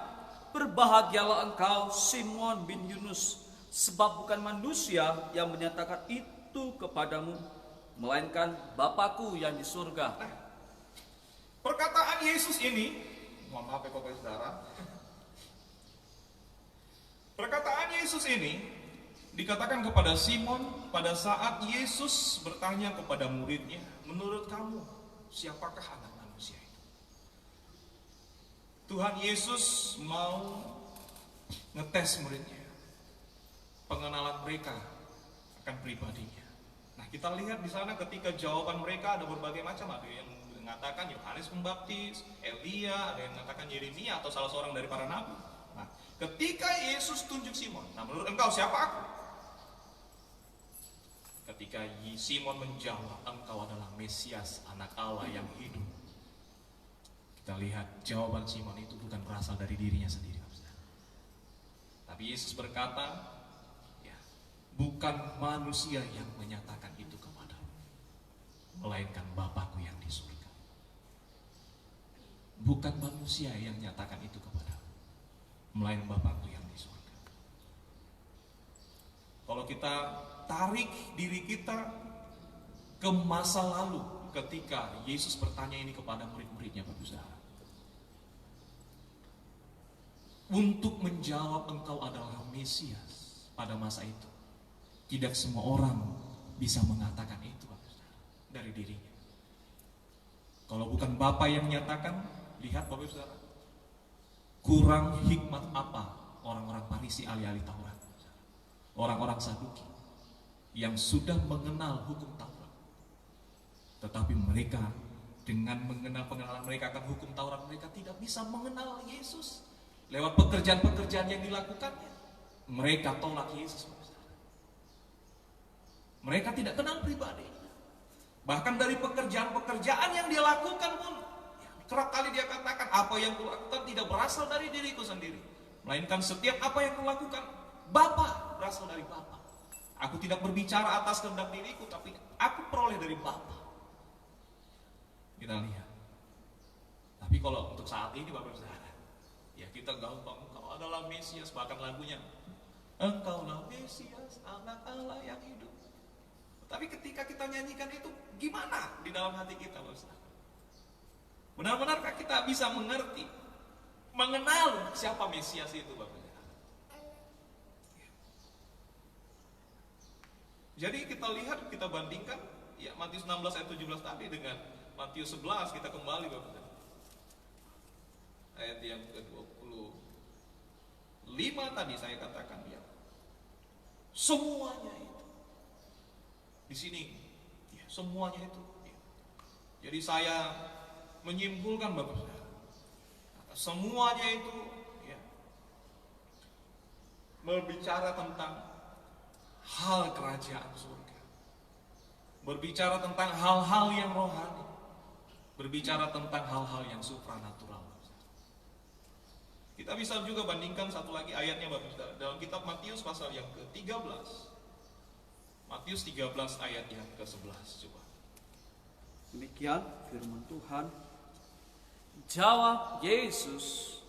Speaker 5: "Berbahagialah engkau Simon bin Yunus, sebab bukan manusia yang menyatakan itu kepadamu, melainkan Bapakku yang di surga."
Speaker 2: Nah, perkataan Yesus ini, mohon maaf ya Bapak Saudara, perkataan Yesus ini dikatakan kepada Simon pada saat Yesus bertanya kepada muridnya, "Menurut kamu, siapakah anak manusia itu?" Tuhan Yesus mau ngetes muridnya, pengenalan mereka akan pribadinya. Nah, kita lihat di sana ketika jawaban mereka ada berbagai macam, ada yang mengatakan Yohanes Pembaptis, Elia, ada yang mengatakan Yeremia atau salah seorang dari para nabi. Nah, ketika Yesus tunjuk Simon, "Nah, menurut engkau siapa aku?" Ketika Simon menjawab, "Engkau adalah Mesias, anak Allah yang hidup." Kita lihat jawaban Simon itu bukan berasal dari dirinya sendiri, Tapi Yesus berkata, ya, bukan manusia yang menyatakan itu kepadamu, melainkan Bapakku yang di surga. Bukan manusia yang nyatakan itu kepadamu, melainkan Bapakku yang di surga. Kalau kita tarik diri kita ke masa lalu ketika Yesus bertanya ini kepada murid-muridnya, Bapak Saudara, untuk menjawab engkau adalah Mesias pada masa itu, tidak semua orang bisa mengatakan itu, Bapak Saudara, dari dirinya. Kalau bukan Bapa yang menyatakan, lihat Bapak Saudara, kurang hikmat apa orang-orang Farisi ahli-ahli Taurat, orang-orang Saduki yang sudah mengenal hukum Taurat, tetapi mereka dengan mengenal pengenalan mereka akan hukum Taurat, mereka tidak bisa mengenal Yesus lewat pekerjaan-pekerjaan yang dilakukannya. Mereka tolak Yesus. Mereka tidak kenal pribadi. Bahkan dari pekerjaan-pekerjaan yang dia lakukan pun, ya, kerap kali dia katakan, apa yang kulakukan tidak berasal dari diriku sendiri, melainkan setiap apa yang kulakukan Bapa, berasal dari Bapa. Aku tidak berbicara atas kehendak diriku, tapi aku peroleh dari Bapa. Kita lihat. Tapi kalau untuk saat ini Bapak Saudara, ya kita gampang, engkau adalah Mesias, bahkan lagunya, engkaulah Mesias, anak Allah yang hidup. Tapi ketika kita nyanyikan itu, gimana di dalam hati kita, Bapak Saudara? Benar-benarkah kita bisa mengerti, mengenal siapa Mesias itu, Bapak Saudara? Jadi kita lihat, kita bandingkan ya Matius 16 ayat 17 tadi dengan Matius 11, kita kembali Bapak Saudara. Ayat yang ke-25 tadi saya katakan, ya, semuanya itu di sini, ya, semuanya itu, ya. Jadi saya menyimpulkan Bapak Saudara, semuanya itu, ya, berbicara tentang hal kerajaan surga, berbicara tentang hal-hal yang rohani, berbicara tentang hal-hal yang supranatural. Kita bisa juga bandingkan satu lagi ayatnya Bapak Saudara, dalam kitab Matius pasal yang ke-13. Matius 13 ayat yang ke-11, coba.
Speaker 5: Demikian firman Tuhan. Jawab Yesus,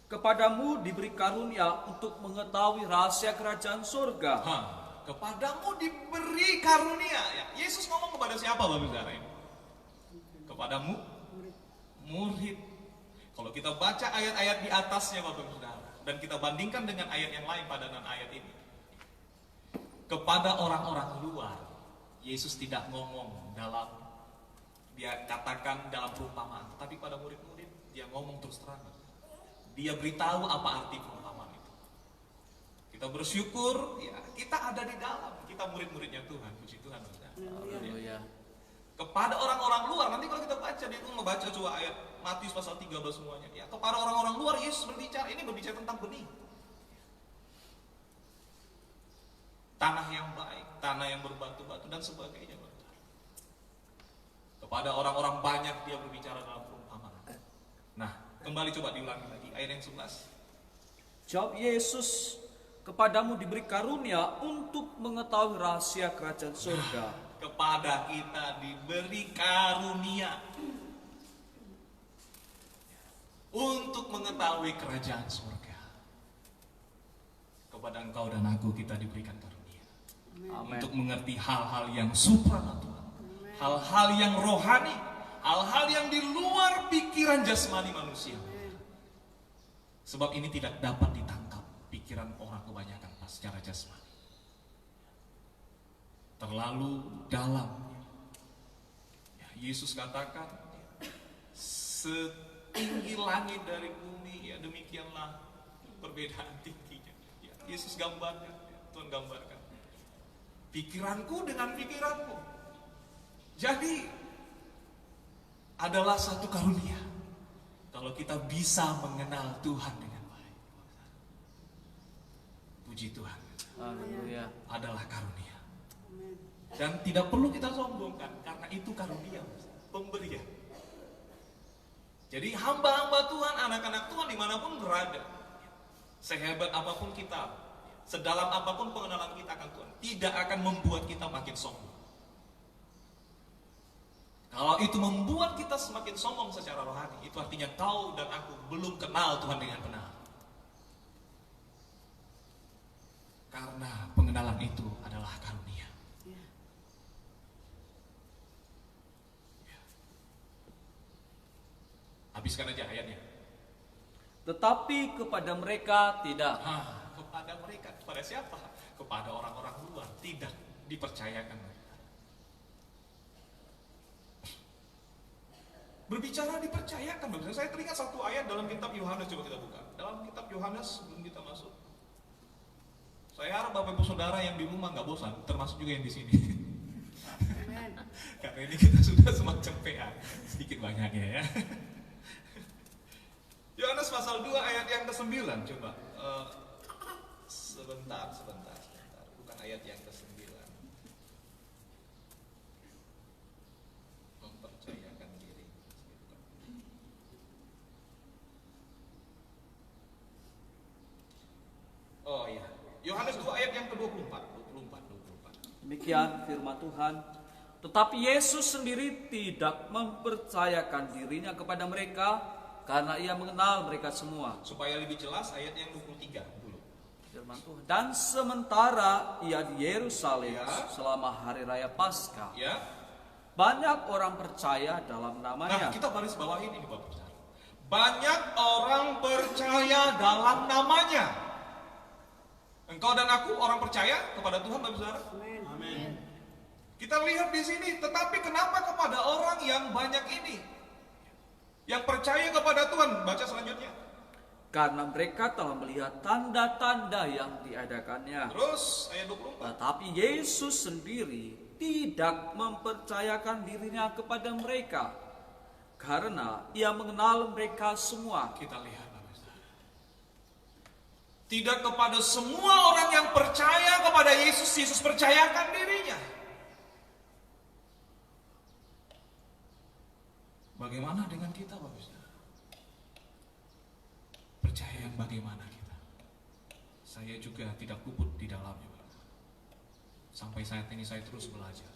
Speaker 5: kepadamu diberi karunia untuk mengetahui rahasia kerajaan surga.
Speaker 2: Kepadamu diberi karunia, ya. Yesus ngomong kepada siapa Bapak Saudara ini? Kepadamu murid. Kalau kita baca ayat-ayat di atasnya Bapak Saudara, dan kita bandingkan dengan ayat yang lain padanan ayat ini, kepada orang-orang luar Yesus tidak ngomong dalam, dia katakan dalam perumpamaan, tetapi pada murid-murid dia ngomong terus terang. Dia beritahu apa arti perumpamaan itu. Kita bersyukur, ya, kita ada di dalam, kita murid-muridnya Tuhan, puji Tuhan.
Speaker 5: Haleluya.
Speaker 2: Kepada orang-orang luar, nanti kalau kita baca di rumah, baca coba ayat Matius pasal 13 semuanya, ya, kepada orang-orang luar Yesus berbicara, ini berbicara tentang benih, tanah yang baik, tanah yang berbatu-batu dan sebagainya. Kepada orang-orang banyak dia berbicara dalam perumpamaan. Nah, kembali coba diulangi lagi ayat yang 11.
Speaker 5: Jawab Yesus, kepadamu diberi karunia untuk mengetahui rahasia kerajaan surga.
Speaker 2: Kepada kita diberi karunia untuk mengetahui kerajaan surga. Kepada engkau dan aku kita diberikan karunia.
Speaker 5: Amin.
Speaker 2: Untuk mengerti hal-hal yang supranatural, hal-hal yang rohani, hal-hal yang di luar pikiran jasmani manusia. Sebab ini tidak dapat ditangkap pikiran orang kebanyakan secara jasmani. Terlalu dalam. Ya, Yesus katakan, setinggi langit dari bumi, ya demikianlah perbedaan tingginya. Ya, Yesus gambarkan, ya, Tuhan gambarkan. Pikiranku dengan pikiranmu. Jadi adalah satu karunia kalau kita bisa mengenal Tuhan dengan baik. Puji Tuhan.
Speaker 5: Haleluya.
Speaker 2: Adalah karunia. Dan tidak perlu kita sombongkan, karena itu karunia, pemberian. Jadi hamba-hamba Tuhan, anak-anak Tuhan dimanapun berada, sehebat apapun kita, sedalam apapun pengenalan kita akan Tuhan, tidak akan membuat kita makin sombong. Kalau itu membuat kita semakin sombong secara rohani, itu artinya kau dan aku belum kenal Tuhan dengan benar. Karena pengenalan itu adalah karunia. Habiskan aja ayatnya.
Speaker 5: Tetapi kepada mereka tidak.
Speaker 2: Kepada mereka, kepada siapa? Kepada orang-orang luar, tidak dipercayakan. Berbicara dipercayakan. Saya teringat satu ayat dalam kitab Yohanes, coba kita buka. Dalam kitab Yohanes sebelum kita masuk. Saya harap Bapak Ibu Saudara yang di rumah nggak bosan, termasuk juga yang di sini. Karena ini kita sudah semacam PA, sedikit banyaknya ya. Yohanes pasal 2 ayat yang ke-9, coba. Sebentar. Bukan ayat yang ke-9. Mempercayakan diri. Oh iya. Yohanes 2 ayat yang ke-24. 24.
Speaker 5: Demikian firman Tuhan. Tetapi Yesus sendiri tidak mempercayakan dirinya kepada mereka karena ia mengenal mereka semua.
Speaker 2: Supaya lebih jelas ayat yang 23 dulu.
Speaker 5: Firman Tuhan. Dan sementara ia di Yerusalem
Speaker 2: Ya.
Speaker 5: selama hari raya Paskah,
Speaker 2: Ya.
Speaker 5: banyak orang percaya dalam
Speaker 2: Nah,
Speaker 5: namanya.
Speaker 2: kita baris bawahin ini Bapak Saudara. Banyak orang percaya dalam namanya. Engkau dan aku orang percaya kepada Tuhan Bapak Saudara.
Speaker 3: Amin.
Speaker 2: Kita lihat di sini, tetapi kenapa kepada orang yang banyak ini? Yang percaya kepada Tuhan, baca selanjutnya.
Speaker 5: Karena mereka telah melihat tanda-tanda yang diadakannya.
Speaker 2: Terus ayat 24.
Speaker 5: Tetapi Yesus sendiri tidak mempercayakan dirinya kepada mereka karena ia mengenal mereka semua.
Speaker 2: Kita lihat Bapak Saudara. Tidak kepada semua orang yang percaya kepada Yesus, Yesus percayakan dirinya. Bagaimana dengan kita Bapak Saudara? Percaya yang bagaimana kita? Saya juga tidak luput di dalamnya Bapak. Sampai saat ini saya terus belajar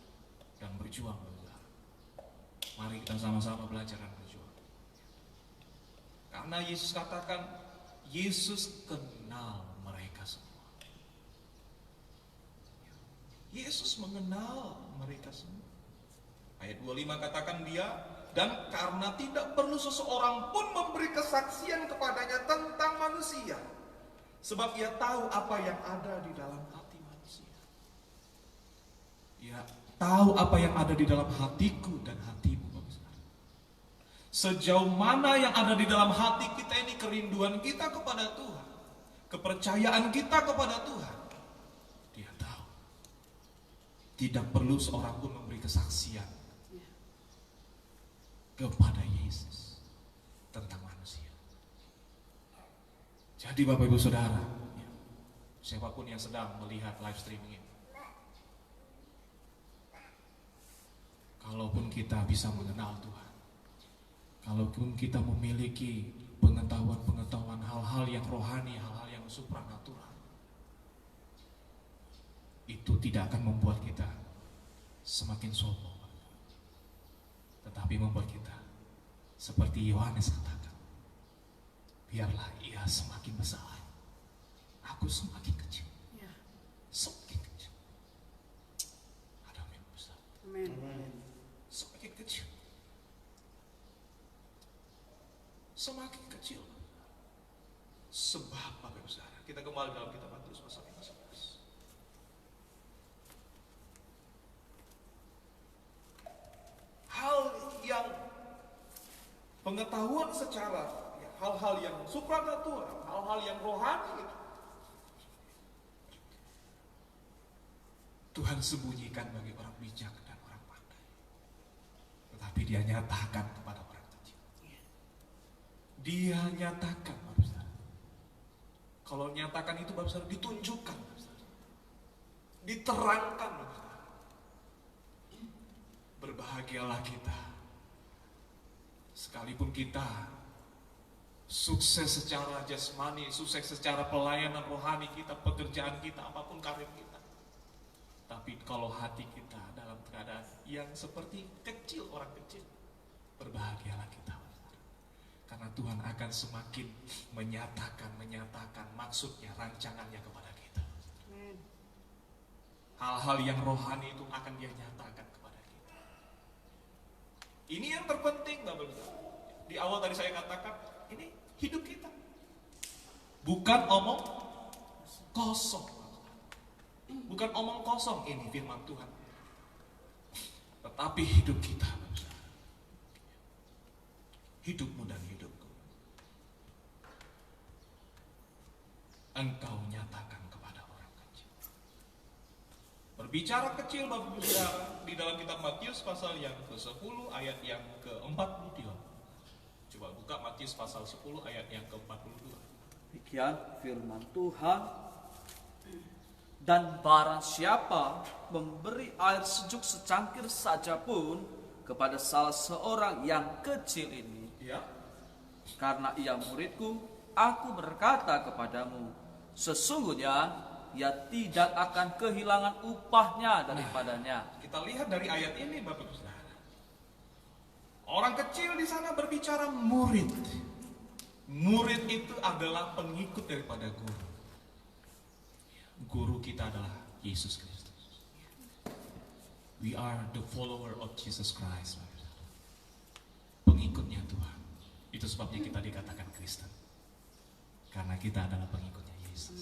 Speaker 2: dan berjuang Bapak Saudara. Mari kita sama-sama belajar dan berjuang. Karena Yesus katakan, Yesus kenal mereka semua. Yesus mengenal mereka semua. Ayat 25 katakan dia, dan karena tidak perlu seseorang pun memberi kesaksian kepadanya tentang manusia, sebab ia tahu apa yang ada di dalam hati manusia. Ia tahu apa yang ada di dalam hatiku dan hatimu. Sejauh mana yang ada di dalam hati kita ini, kerinduan kita kepada Tuhan, kepercayaan kita kepada Tuhan, dia tahu. Tidak perlu seorang pun memberi kesaksian kepada Yesus tentang manusia. Jadi Bapak Ibu Saudara, siapapun yang sedang melihat live streaming ini, kalaupun kita bisa mengenal Tuhan, kalaupun kita memiliki pengetahuan-pengetahuan hal-hal yang rohani, hal-hal yang supranatural, itu tidak akan membuat kita semakin sombong, tetapi membuat kita seperti Yohanes katakan, biarlah ia semakin besar, aku semakin kecil. Semakin kecil. Ada yang besar. Semakin kecil. Semakin kecil. Sebab Bapak Ibu Saudara, kita kembali dalam kitab Matius pasal 15. Hal yang pengetahuan secara hal-hal yang supranatural, hal-hal yang rohani itu Tuhan sembunyikan bagi orang bijak dan orang pandai, tetapi dia nyatakan kepada orang kecil. Dia nyatakan Bapak Saudara. Kalau nyatakan itu Bapak Saudara, ditunjukkan Bapak Saudara, diterangkan Bapak Saudara. Berbahagialah kita sekalipun kita sukses secara jasmani, sukses secara pelayanan rohani kita, pekerjaan kita, apapun karir kita. Tapi kalau hati kita dalam keadaan yang seperti kecil, orang kecil, berbahagialah kita. Karena Tuhan akan semakin menyatakan maksudnya, rancangannya kepada kita. Hal-hal yang rohani itu akan Dia nyatakan kepada kita. Ini yang terpenting, Bapak-Ibu. Di awal tadi saya katakan, ini hidup kita. Bukan omong kosong. Bukan omong kosong ini firman Tuhan. Tetapi hidup kita, Bapak-Ibu. Hidupmu dan hidupku. Engkau nyatakan kepada orang kecil. Berbicara kecil, Bapak-Ibu Saudara, di dalam kitab Matius pasal yang ke-10 ayat yang ke-42. Coba buka Matius pasal 10 ayat yang ke-42.
Speaker 5: Demikian firman Tuhan. Dan barang siapa memberi air sejuk secangkir saja pun kepada salah seorang yang kecil ini,
Speaker 2: Ya.
Speaker 5: karena ia muridku, aku berkata kepadamu, sesungguhnya ia tidak akan kehilangan upahnya daripadanya.
Speaker 2: Kita lihat dari ayat ini, Bapak-Ibu Saudara. Orang kecil di sana berbicara murid. Murid itu adalah pengikut daripada guru. Guru kita adalah Yesus Kristus. We are the follower of Jesus Christ. Pengikutnya Tuhan. Itu sebabnya kita dikatakan Kristen. Karena kita adalah pengikutnya Yesus.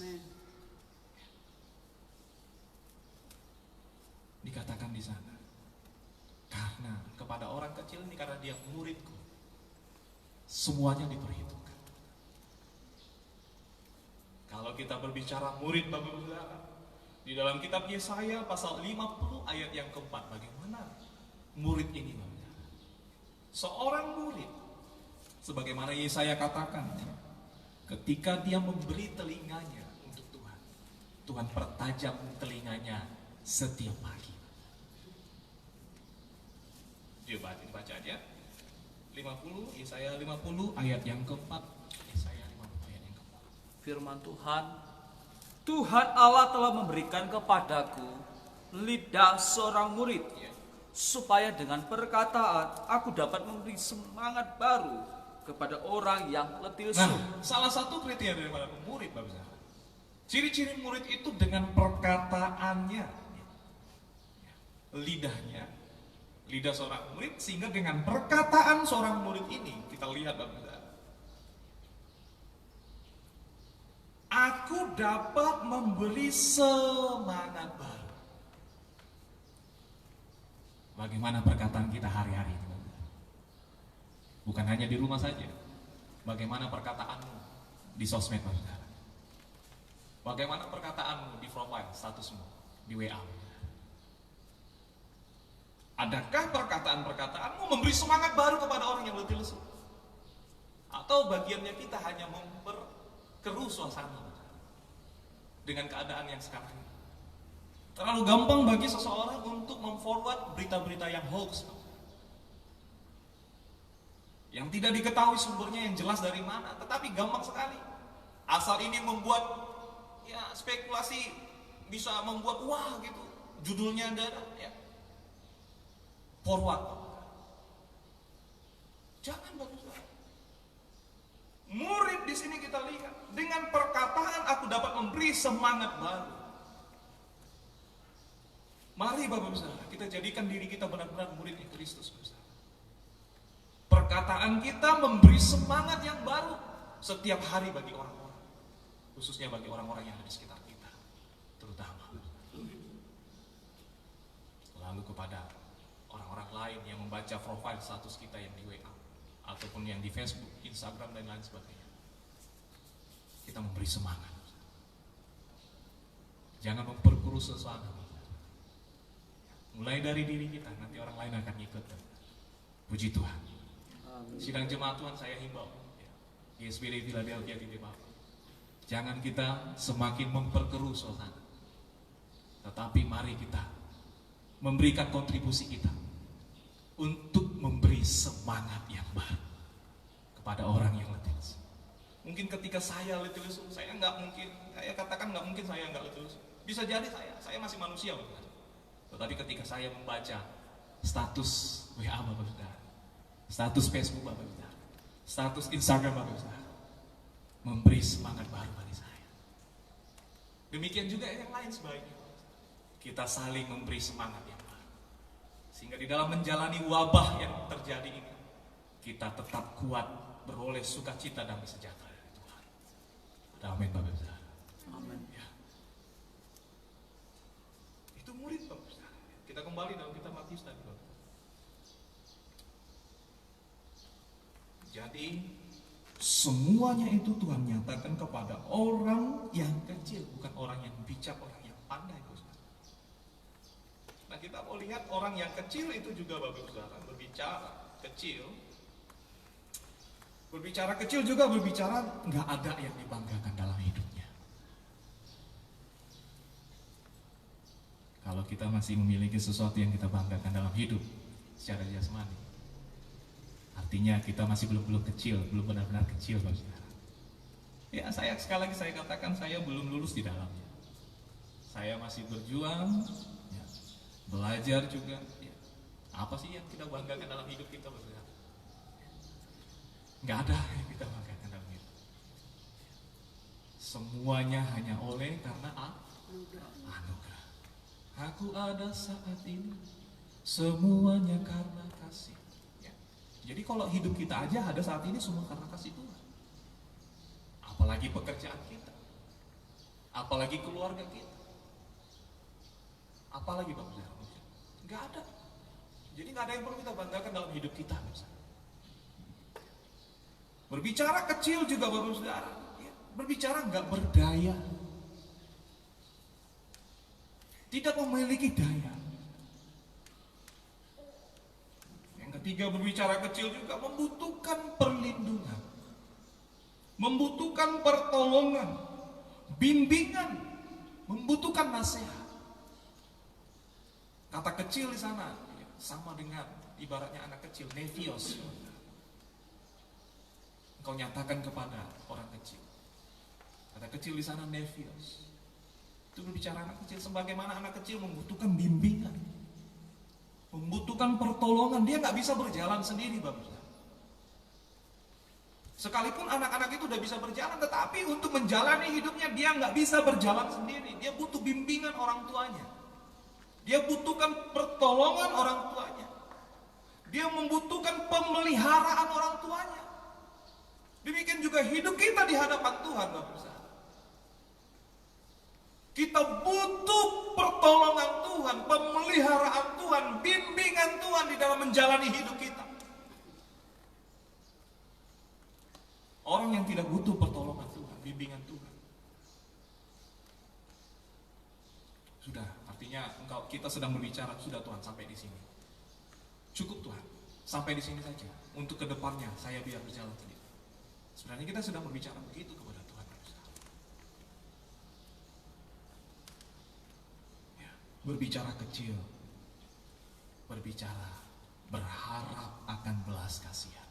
Speaker 2: Dikatakan di sana. Karena kepada orang kecil ini, karena dia muridku, semuanya diperhitungkan. Kalau kita berbicara murid, Bapak-Ibu Saudara, di dalam kitab Yesaya pasal 50 ayat yang keempat, bagaimana murid ini, Bapak-Ibu? Seorang murid, sebagaimana Yesaya katakan, ketika dia memberi telinganya untuk Tuhan, Tuhan pertajam telinganya setiap pagi. Coba dibaca aja. 50, Yesaya 50 ayat yang keempat. Yesaya 50 ayat yang keempat.
Speaker 5: Firman Tuhan, Tuhan Allah telah memberikan kepadaku lidah seorang murid, supaya dengan perkataan aku dapat memberi semangat baru kepada orang yang letih lesu.
Speaker 2: Nah, salah satu kriteria daripada murid, Bapak Saudara. Ciri-ciri murid itu dengan perkataannya, lidahnya, lidah seorang murid, sehingga dengan perkataan seorang murid ini kita lihat, Bapak Saudara, aku dapat memberi semangat baru. Bagaimana perkataan kita hari-hari ini, Bapak Saudara? Bukan hanya di rumah saja. Bagaimana perkataanmu di sosmed, Bapak Saudara? Bagaimana perkataanmu di profile, statusmu, di WA? Adakah perkataan-perkataanmu memberi semangat baru kepada orang yang letih lesu? Atau bagiannya kita hanya memperkeruh suasana dengan keadaan yang sekarang ini? Terlalu gampang bagi seseorang untuk memforward berita-berita yang hoax, yang tidak diketahui sumbernya, yang jelas dari mana, tetapi gampang sekali. Asal ini membuat spekulasi, bisa membuat wah gitu, judulnya ada ya, forward. Jangan, bagus. Murid di sini kita lihat, dengan perkataan aku dapat memberi semangat baru. Mari Bapak Saudara, kita jadikan diri kita benar-benar muridnya Kristus. Perkataan kita memberi semangat yang baru setiap hari bagi orang-orang, khususnya bagi orang-orang yang ada di sekitar kita, terutama. Lalu kepada orang-orang lain yang membaca profil status kita yang di WA ataupun yang di Facebook, Instagram dan lain sebagainya, kita memberi semangat. Jangan memperkeruh suasana. Mulai dari diri kita, nanti orang lain akan ikut. Puji Tuhan. Sidang jemaat Tuhan saya himbau di SBD Philadelphia di Bapak, jangan kita semakin memperkeruh suasana, tetapi mari kita memberikan kontribusi kita untuk memberi semangat yang baru kepada orang yang letih. Mungkin ketika saya letih lesu, saya katakan nggak mungkin saya nggak letih lesu. Bisa jadi saya masih manusia, Bapak Saudara. Tetapi ketika saya membaca status WA Bapak Saudara, status Facebook Bapak Saudara, status Instagram Bapak Saudara, memberi semangat baru bagi saya. Demikian juga yang lain sebaiknya. Kita saling memberi semangat yang baru. Sehingga di dalam menjalani wabah yang terjadi ini, kita tetap kuat, beroleh sukacita dan sejahtera dari Tuhan. Amin Bapak Saudara.
Speaker 5: Amin.
Speaker 2: Ya. Itu murid Bapak Saudara. Kita kembali dalam kitab Matius tadi Bapak. Jadi semuanya itu Tuhan nyatakan kepada orang yang kecil, bukan orang yang bijak, orang yang pandai. Nah kita mau lihat orang yang kecil itu juga Bapak Saudara berbicara kecil. Berbicara kecil juga berbicara nggak ada yang dibanggakan dalam hidupnya. Kalau kita masih memiliki sesuatu yang kita banggakan dalam hidup secara jasmani, artinya kita masih belum kecil, belum benar-benar kecil Bapak Saudara. Ya sekali lagi saya katakan saya belum lulus di dalamnya. Saya masih berjuang, ya, belajar juga. Ya. Apa sih yang kita banggakan dalam hidup kita Bapak Saudara? Nggak ada yang kita banggakan dalam hidup. Semuanya hanya oleh karena anugerah. Aku ada saat ini, semuanya karena kasih. Ya. Jadi kalau hidup kita aja ada saat ini semua karena kasih Tuhan. Apalagi pekerjaan kita, apalagi keluarga kita, apalagi Bapak Saudara. Nggak ada. Jadi nggak ada yang perlu kita banggakan dalam hidup kita. Berbicara kecil juga Bapak Saudara, ya, berbicara nggak berdaya, tidak memiliki daya. Yang ketiga berbicara kecil juga membutuhkan perlindungan, membutuhkan pertolongan, bimbingan, membutuhkan nasihat. Kata kecil di sana ya, sama dengan ibaratnya anak kecil, nevios. Engkau nyatakan kepada orang kecil. Kata kecil di sana nevios. Itu berbicara anak kecil, sebagaimana anak kecil membutuhkan bimbingan, membutuhkan pertolongan. Dia nggak bisa berjalan sendiri, Bapak. Sekalipun anak-anak itu udah bisa berjalan, tetapi untuk menjalani hidupnya dia nggak bisa berjalan sendiri. Dia butuh bimbingan orang tuanya. Dia butuhkan pertolongan orang tuanya. Dia membutuhkan pemeliharaan orang tuanya. Demikian juga hidup kita di hadapan Tuhan, Bapak. Kita butuh pertolongan Tuhan, pemeliharaan Tuhan, bimbingan Tuhan di dalam menjalani hidup kita. Orang yang tidak butuh pertolongan Tuhan, bimbingan Tuhan, sudah, artinya kita sedang berbicara, sudah Tuhan sampai di sini. Cukup Tuhan, sampai di sini saja. Untuk kedepannya saya biar berjalan sendiri. Sebenarnya kita sedang berbicara begitu kepada Tuhan. Ya, berbicara kecil, berbicara berharap akan belas kasihan.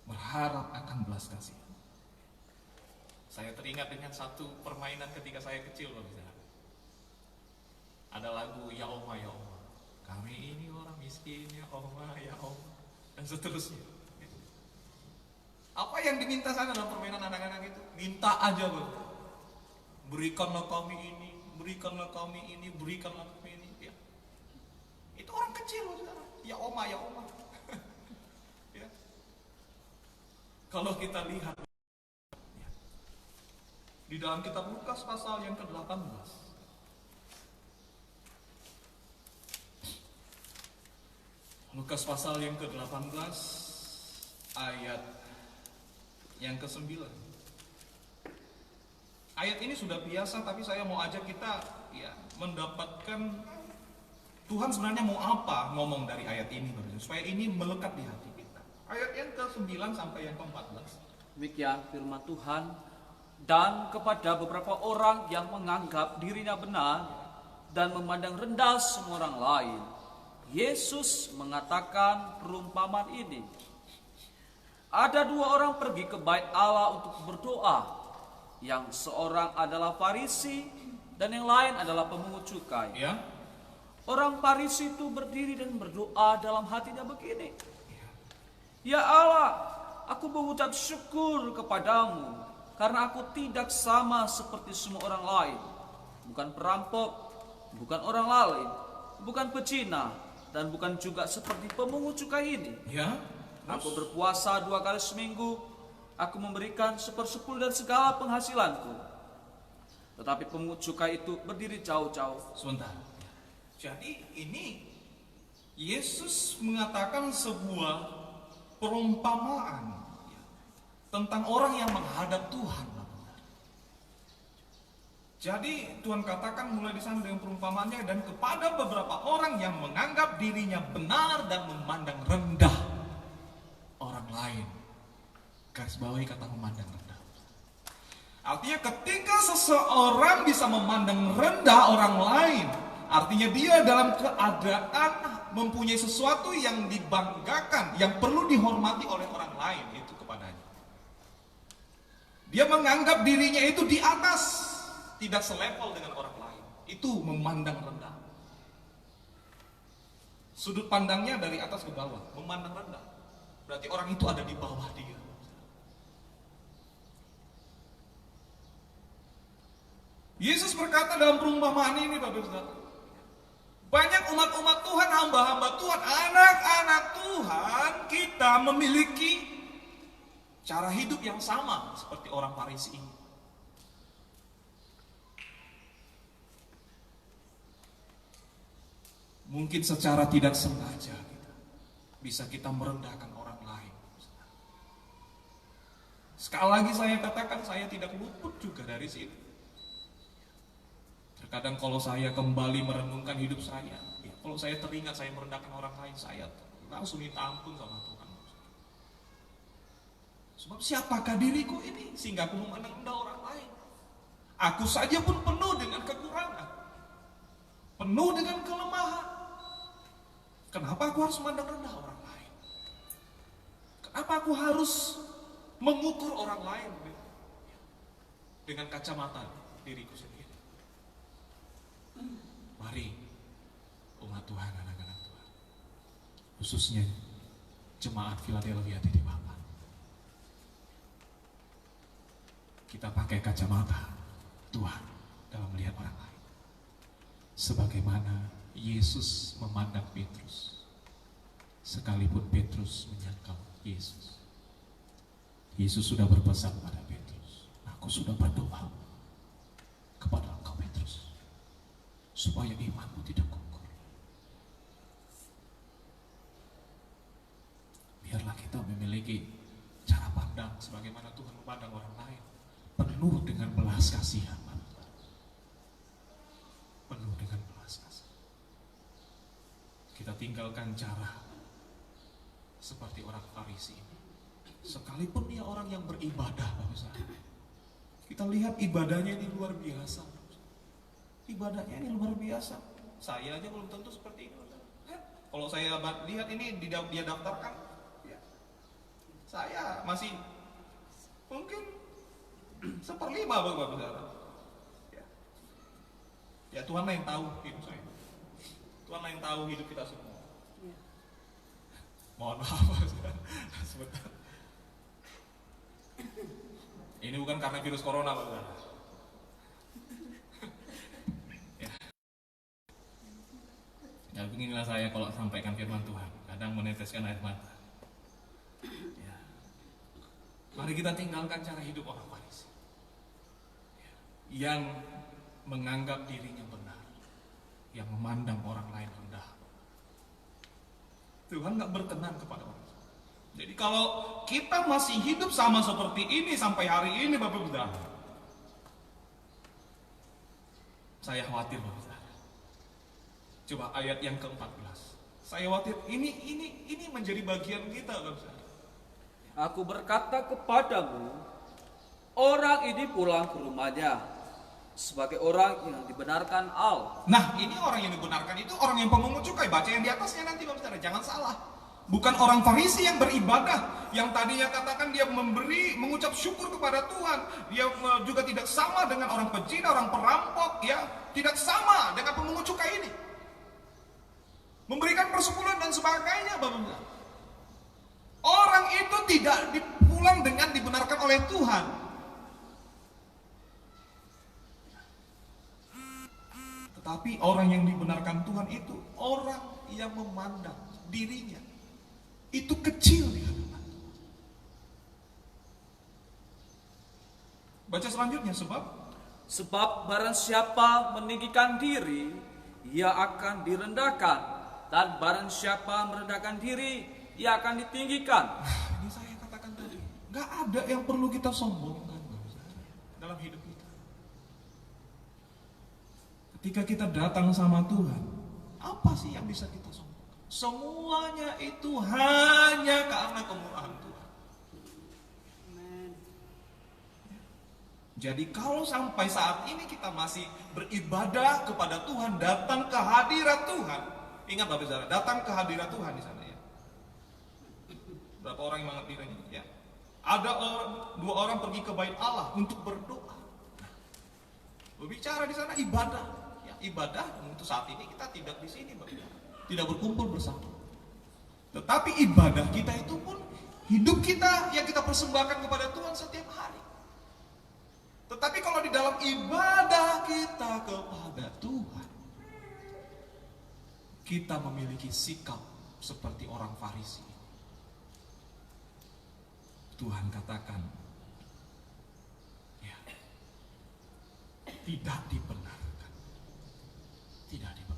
Speaker 2: Berharap akan belas kasihan. Saya teringat dengan satu permainan ketika saya kecil, Bapak. Ada lagu Ya Oma Ya Oma, kami ini orang miskin ya Oma ya Oma, dan seterusnya. Apa yang diminta sana dalam permainan anak-anak itu? Minta aja Bapak. Berikanlah kami ini, berikanlah kami ini, berikanlah kami ini. Ya. Itu orang kecil Bapak. Ya Oma ya Oma. Ya. Kalau kita lihat ya, di dalam kitab Lukas pasal yang ke-18, Lukas pasal yang ke-18 ayat yang ke-9. Ayat ini sudah biasa, tapi saya mau ajak kita ya mendapatkan Tuhan sebenarnya mau apa ngomong dari ayat ini, supaya ini melekat di hati kita. Ayat yang ke-9 sampai yang ke-14.
Speaker 5: Demikian firman Tuhan. Dan kepada beberapa orang yang menganggap dirinya benar dan memandang rendah semua orang lain, Yesus mengatakan perumpamaan ini. Ada dua orang pergi ke bait Allah untuk berdoa. Yang seorang adalah Farisi dan yang lain adalah pemungut cukai.
Speaker 2: Ya.
Speaker 5: Orang Farisi itu berdiri dan berdoa dalam hatinya begini. Ya Allah, aku mengucap syukur kepadamu karena aku tidak sama seperti semua orang lain. Bukan perampok, bukan orang lain, bukan pecina, dan bukan juga seperti pemungut cukai ini.
Speaker 2: Ya.
Speaker 5: Aku berpuasa 2 kali seminggu. Aku memberikan 1/10 dari segala penghasilanku. Tetapi pemungut cukai itu berdiri jauh-jauh.
Speaker 2: Sebentar. Jadi ini Yesus mengatakan sebuah perumpamaan tentang orang yang menghadap Tuhan. Jadi Tuhan katakan mulai di sana dengan perumpamaannya, dan kepada beberapa orang yang menganggap dirinya benar dan memandang rendah orang lain. Garis bawahi kata memandang rendah. Artinya ketika seseorang bisa memandang rendah orang lain, artinya dia dalam keadaan mempunyai sesuatu yang dibanggakan, yang perlu dihormati oleh orang lain itu kepadanya. Dia menganggap dirinya itu di atas, tidak selevel dengan orang lain. Itu memandang rendah. Sudut pandangnya dari atas ke bawah, memandang rendah. Berarti orang itu ada di bawah dia. Yesus berkata dalam perumpamaan ini, Bapak Saudara, banyak umat-umat Tuhan, hamba-hamba Tuhan, anak-anak Tuhan, kita memiliki cara hidup yang sama seperti orang Farisi ini. Mungkin secara tidak sengaja bisa kita merendahkan orang lain. Sekali lagi saya katakan, saya tidak luput juga dari sini. Terkadang kalau saya kembali merenungkan hidup saya, ya, kalau saya teringat saya merendahkan orang lain, saya langsung minta ampun sama Tuhan. Sebab siapakah diriku ini sehingga aku memandang rendah orang lain? Aku saja pun penuh dengan kekurangan, penuh dengan kelemahan. Kenapa aku harus memandang rendah orang lain? Kenapa aku harus mengukur orang lain dengan kacamata diriku sendiri? Mari umat Tuhan, anak-anak Tuhan, khususnya jemaat Philadelphia Titik Papan, kita pakai kacamata Tuhan dalam melihat orang lain, sebagaimana Yesus memandang Petrus. Sekalipun Petrus menyangkal Yesus, Yesus sudah berpesan pada Petrus, aku sudah berdoa kepada engkau Petrus, supaya imanmu tidak gugur. Biarlah kita memiliki cara pandang sebagaimana Tuhan memandang orang lain, penuh dengan belas kasihan, penuh dengan belas kasihan. Kita tinggalkan cara seperti orang Farisi ini. Sekalipun dia orang yang beribadah, Bapak Saudara, kita lihat ibadahnya ini luar biasa. Ibadahnya ini luar biasa. Saya aja belum tentu seperti ini. Kalau saya lihat ini dia daftarkan, ya, saya masih mungkin 1/5 Bapak Saudara. Ya Tuhan lah yang tahu hidup saya. Tuhan lah yang tahu hidup kita semua. Mohon maaf Bapak Saudara. Sebentar. Ini bukan karena virus corona Bapak Saudara. Ya beginilah saya kalau sampaikan firman Tuhan, kadang meneteskan air mata. Ya. Mari kita tinggalkan cara hidup orang Farisi, ya, yang menganggap dirinya benar, yang memandang orang lain rendah. Tuhan gak berkenan kepada orang. Jadi kalau kita masih hidup sama seperti ini sampai hari ini Bapak Saudara, saya khawatir Bapak Saudara. Coba ayat yang ke-14. Saya khawatir ini menjadi bagian kita, Bapak.
Speaker 5: Aku berkata kepadamu, orang ini pulang ke rumahnya sebagai orang yang dibenarkan Allah.
Speaker 2: Nah, ini orang yang dibenarkan itu orang yang pemungut cukai. Baca yang di atasnya nanti, Bapak. Jangan salah. Bukan orang Farisi yang beribadah, yang tadinya katakan dia mengucap syukur kepada Tuhan. Dia juga tidak sama dengan orang pezina, orang perampok, ya, tidak sama dengan pemungut cukai ini. Memberikan persepuluhan dan sebagainya, Bapak. Orang itu tidak dipulang dengan dibenarkan oleh Tuhan. Tetapi orang yang dibenarkan Tuhan itu orang yang memandang dirinya itu kecil di hadapan Tuhan. Baca selanjutnya, sebab
Speaker 5: barang siapa meninggikan diri, ia akan direndahkan, dan barang siapa merendahkan diri, ia akan ditinggikan.
Speaker 2: Ini saya katakan tadi, nggak ada yang perlu kita sombongkan dalam hidup kita. Ketika kita datang sama Tuhan, apa sih yang bisa kita sombongkan? Semuanya itu hanya karena kemurahan Tuhan. Jadi kalau sampai saat ini kita masih beribadah kepada Tuhan, datang ke hadirat Tuhan. Ingat Bapak Saudara, datang ke hadirat Tuhan di sana ya. Berapa orang yang mengerti ini? Ya. Ada dua orang pergi ke bait Allah untuk berdoa. Berbicara di sana ibadah, ya, ibadah. Untuk saat ini kita tidak di sini, Bapak. Tidak berkumpul bersama. Tetapi ibadah kita itu pun hidup kita yang kita persembahkan kepada Tuhan setiap hari. Tetapi kalau di dalam ibadah kita kepada Tuhan, kita memiliki sikap seperti orang Farisi. Tuhan katakan, ya, tidak dibenarkan. Tidak dibenarkan.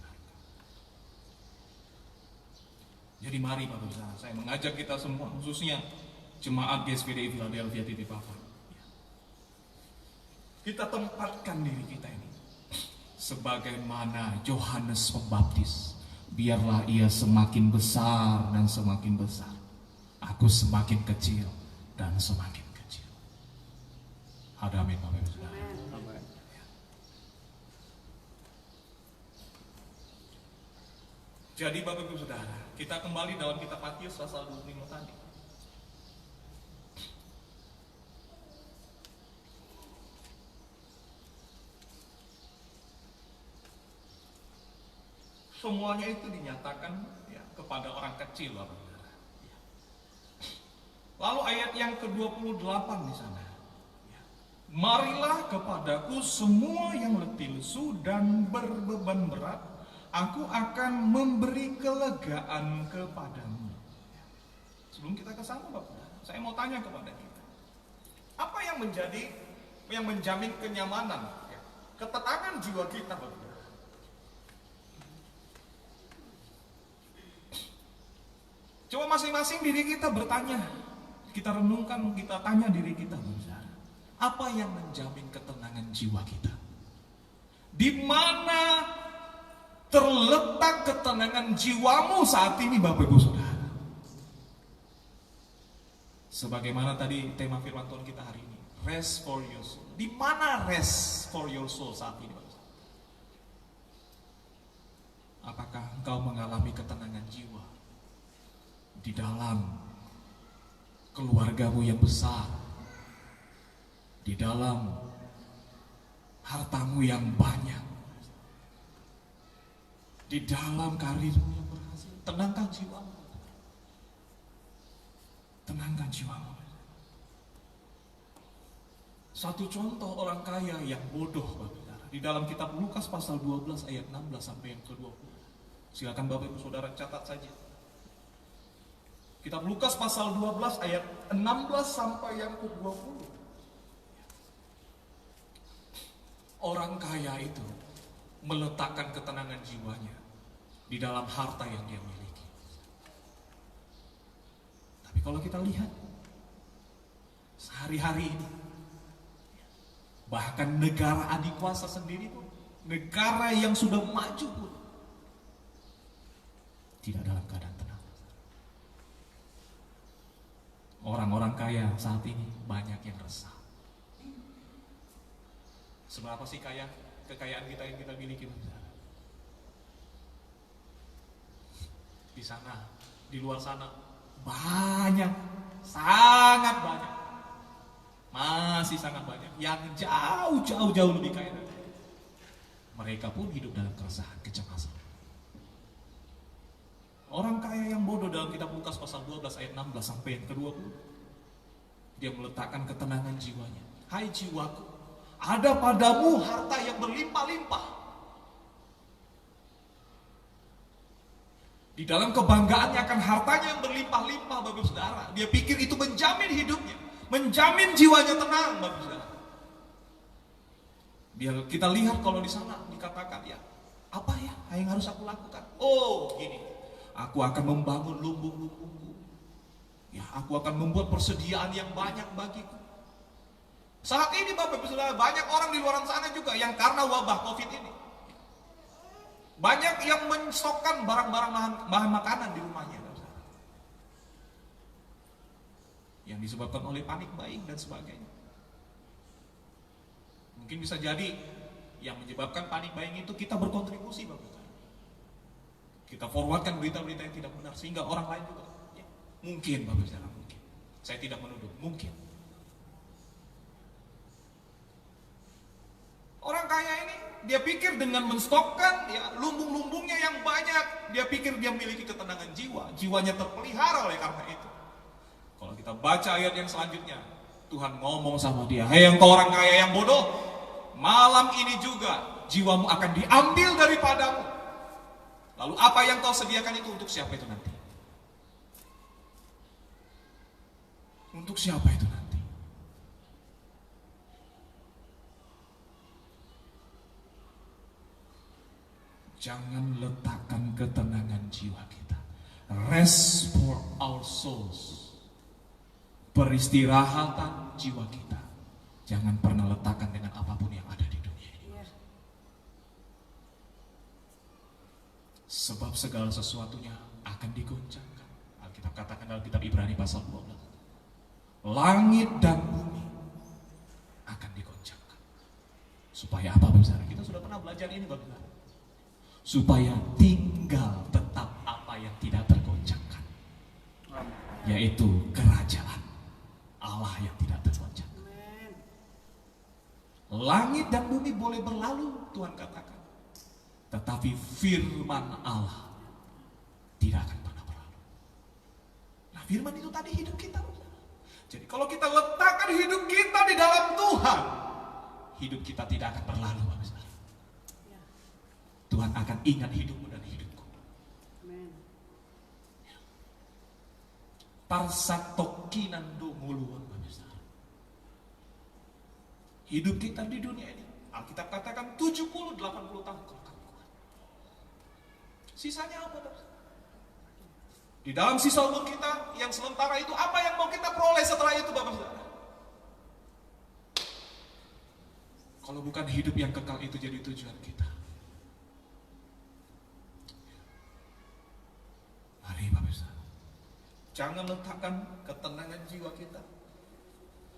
Speaker 2: Jadi mari Bapak Saudara, saya mengajak kita semua, khususnya jemaat GSPDI Philadelphia Titipapa, kita tempatkan diri kita ini sebagaimana Yohanes Pembaptis. Biarlah ia semakin besar dan semakin besar, aku semakin kecil dan semakin kecil. Amin Bapak Ibu Saudara. Jadi Bapak Ibu Saudara, kita kembali dalam kitab Matius pasal 25 tadi. Semuanya itu dinyatakan ya, kepada orang kecil, Bapak Saudara. Lalu ayat yang ke-28 di sana. Marilah kepadaku semua yang letih lesu dan berbeban berat, aku akan memberi kelegaan kepadamu. Sebelum kita ke sana, Bapak, saya mau tanya kepada kita. Apa yang menjamin kenyamanan, ya, ketenangan jiwa kita, Bapak? Coba masing-masing diri kita bertanya, kita renungkan, kita tanya diri kita, apa yang menjamin ketenangan jiwa kita? Di mana terletak ketenangan jiwamu saat ini, Bapak Ibu Saudara? Sebagaimana tadi tema firman Tuhan kita hari ini, rest for your soul. Di mana rest for your soul saat ini, Bapak Saudara? Apakah engkau mengalami ketenangan jiwa di dalam keluargamu yang besar, di dalam hartamu yang banyak, di dalam karirmu yang berhasil? Tenangkan jiwamu. Tenangkan jiwamu. Satu contoh orang kaya yang bodoh, Bapak, di dalam kitab Lukas pasal 12 ayat 16 sampai yang ke-20. Silakan Bapak Ibu Saudara catat saja. Kitab Lukas pasal 12 ayat 16 sampai yang ke-20. Orang kaya itu meletakkan ketenangan jiwanya di dalam harta yang dia miliki. Tapi kalau kita lihat sehari-hari ini, bahkan negara adikuasa sendiri pun, negara yang sudah maju pun, tidak dalam keadaan tenang. Orang-orang kaya saat ini banyak yang resah. Seberapa sih kekayaan kita yang kita miliki? Di sana, di luar sana, Banyak, sangat banyak. Masih sangat banyak yang jauh lebih kaya dari kita. Mereka pun hidup dalam keresahan, kecemasan. Orang kaya yang bodoh dalam kitab Lukas pasal 12 ayat 16 sampai yang ke-20. Dia meletakkan ketenangan jiwanya. Hai jiwaku, ada padamu harta yang berlimpah-limpah. Di dalam kebanggaannya akan hartanya yang berlimpah-limpah, Bapak Saudara. Dia pikir itu menjamin hidupnya, menjamin jiwanya tenang, Bapak Saudara. Biar kita lihat kalau di sana dikatakan ya, apa ya yang harus aku lakukan? Oh, gini. Aku akan membangun lumbung-lumbungku. Ya, aku akan membuat persediaan yang banyak bagiku. Saat ini Bapak Ibu Saudara, banyak orang di luar sana juga yang karena wabah Covid ini, banyak yang menstokkan barang-barang bahan makanan di rumahnya, yang disebabkan oleh panik buying dan sebagainya. Mungkin bisa jadi yang menyebabkan panik buying itu kita berkontribusi, Bapak Ibu. Kita forwardkan berita-berita yang tidak benar sehingga orang lain juga. Ya, mungkin Bapak Saudara, mungkin. Saya tidak menuduh, mungkin. Orang kaya ini dia pikir dengan menstokkan ya lumbung-lumbungnya yang banyak, dia pikir dia memiliki ketenangan jiwa, jiwanya terpelihara oleh karena itu. Kalau kita baca ayat yang selanjutnya, Tuhan ngomong sama dia, "Hei engkau orang kaya yang bodoh, malam ini juga jiwamu akan diambil daripadamu. Lalu apa yang kau sediakan itu untuk siapa itu nanti? Untuk siapa itu nanti?" Jangan letakkan ketenangan jiwa kita. Rest for our souls. Peristirahatan jiwa kita. Jangan pernah letakkan dengan apapun yang ada di dunia ini. Sebab segala sesuatunya akan digoncangkan. Alkitab katakan dalam kitab Ibrani pasal 12. Langit dan bumi akan digoncangkan. Supaya apa, Bapak Saudara? Kita sudah pernah belajar ini, Bapak Saudara. Supaya tinggal tetap apa yang tidak tergoncangkan, yaitu kerajaan Allah yang tidak tergoncangkan. Langit dan bumi boleh berlalu, Tuhan katakan, tetapi firman Allah tidak akan pernah berlalu. Nah, firman itu tadi hidup kita. Jadi kalau kita letakkan hidup kita di dalam Tuhan, hidup kita tidak akan berlalu, Bapak Saudara. Tuhan akan ingat hidupmu dan hidupku. Parsatokinan muluan, Bapak Saudara. Hidup kita di dunia ini, Alkitab katakan 70-80 tahun kalau kamu kuat. Sisanya apa, Bapak? Di dalam sisa umur kita yang sementara itu, apa yang mau kita peroleh setelah itu, Bapak Saudara? Kalau bukan hidup yang kekal itu jadi tujuan kita. Mari Bapak Saudara, jangan letakkan ketenangan jiwa kita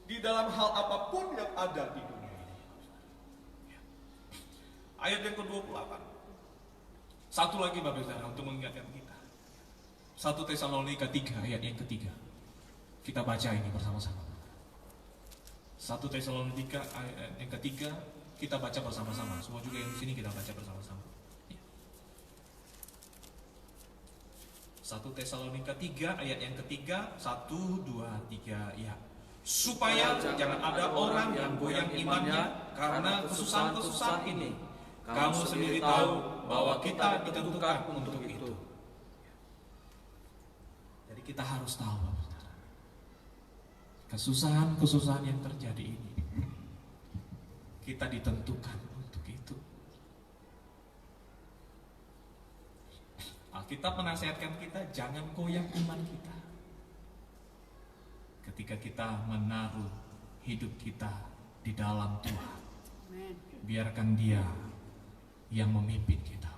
Speaker 2: di dalam hal apapun yang ada di dunia ini. Ayat yang ke-28. Satu lagi Bapak Saudara untuk mengingatkan kita. 1 Tesalonika 3 ayat yang ketiga. Kita baca ini bersama-sama. 1 Tesalonika ayat yang ketiga, kita baca bersama-sama. Semua juga yang di sini kita baca bersama-sama. 1 Tesalonika 3 ayat yang ketiga, 1, 2, 3, ya. Supaya jangan ada orang yang goyang imannya karena kesusahan-kesusahan ini. Kamu sendiri tahu bahwa kita ditentukan untuk itu. Jadi kita harus tahu, kesusahan-kesusahan yang terjadi ini, kita ditentukan untuk itu. Alkitab menasihatkan kita jangan goyang iman kita. Ketika kita menaruh hidup kita di dalam Tuhan, biarkan Dia yang memimpin kita.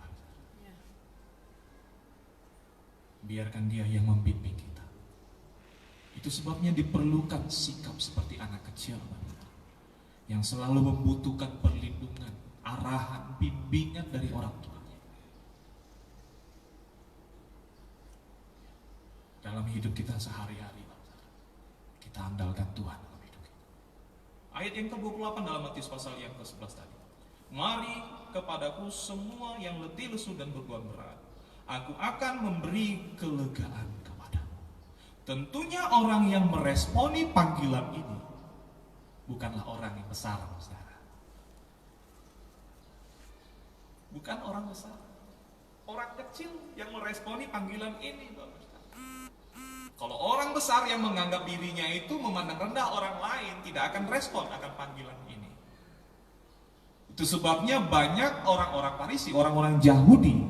Speaker 2: Biarkan Dia yang membimbing kita. Itu sebabnya diperlukan sikap seperti anak kecil, yang selalu membutuhkan perlindungan, arahan, bimbingan dari orang tua. dalam hidup kita sehari-hari. Kita andalkan Tuhan dalam hidup kita. Ayat yang ke-28 dalam Matius pasal yang ke-11 tadi. Mari kepadaku semua yang letih lesu dan beban berat, aku akan memberi kelegaan kepadamu. Tentunya orang yang meresponi panggilan ini bukanlah orang yang besar, saudara. Bukan orang besar, orang kecil yang meresponi panggilan ini, Bapak. Kalau orang besar yang menganggap dirinya itu memandang rendah orang lain, tidak akan respon akan panggilan ini. Itu sebabnya banyak orang-orang Farisi, orang-orang Yahudi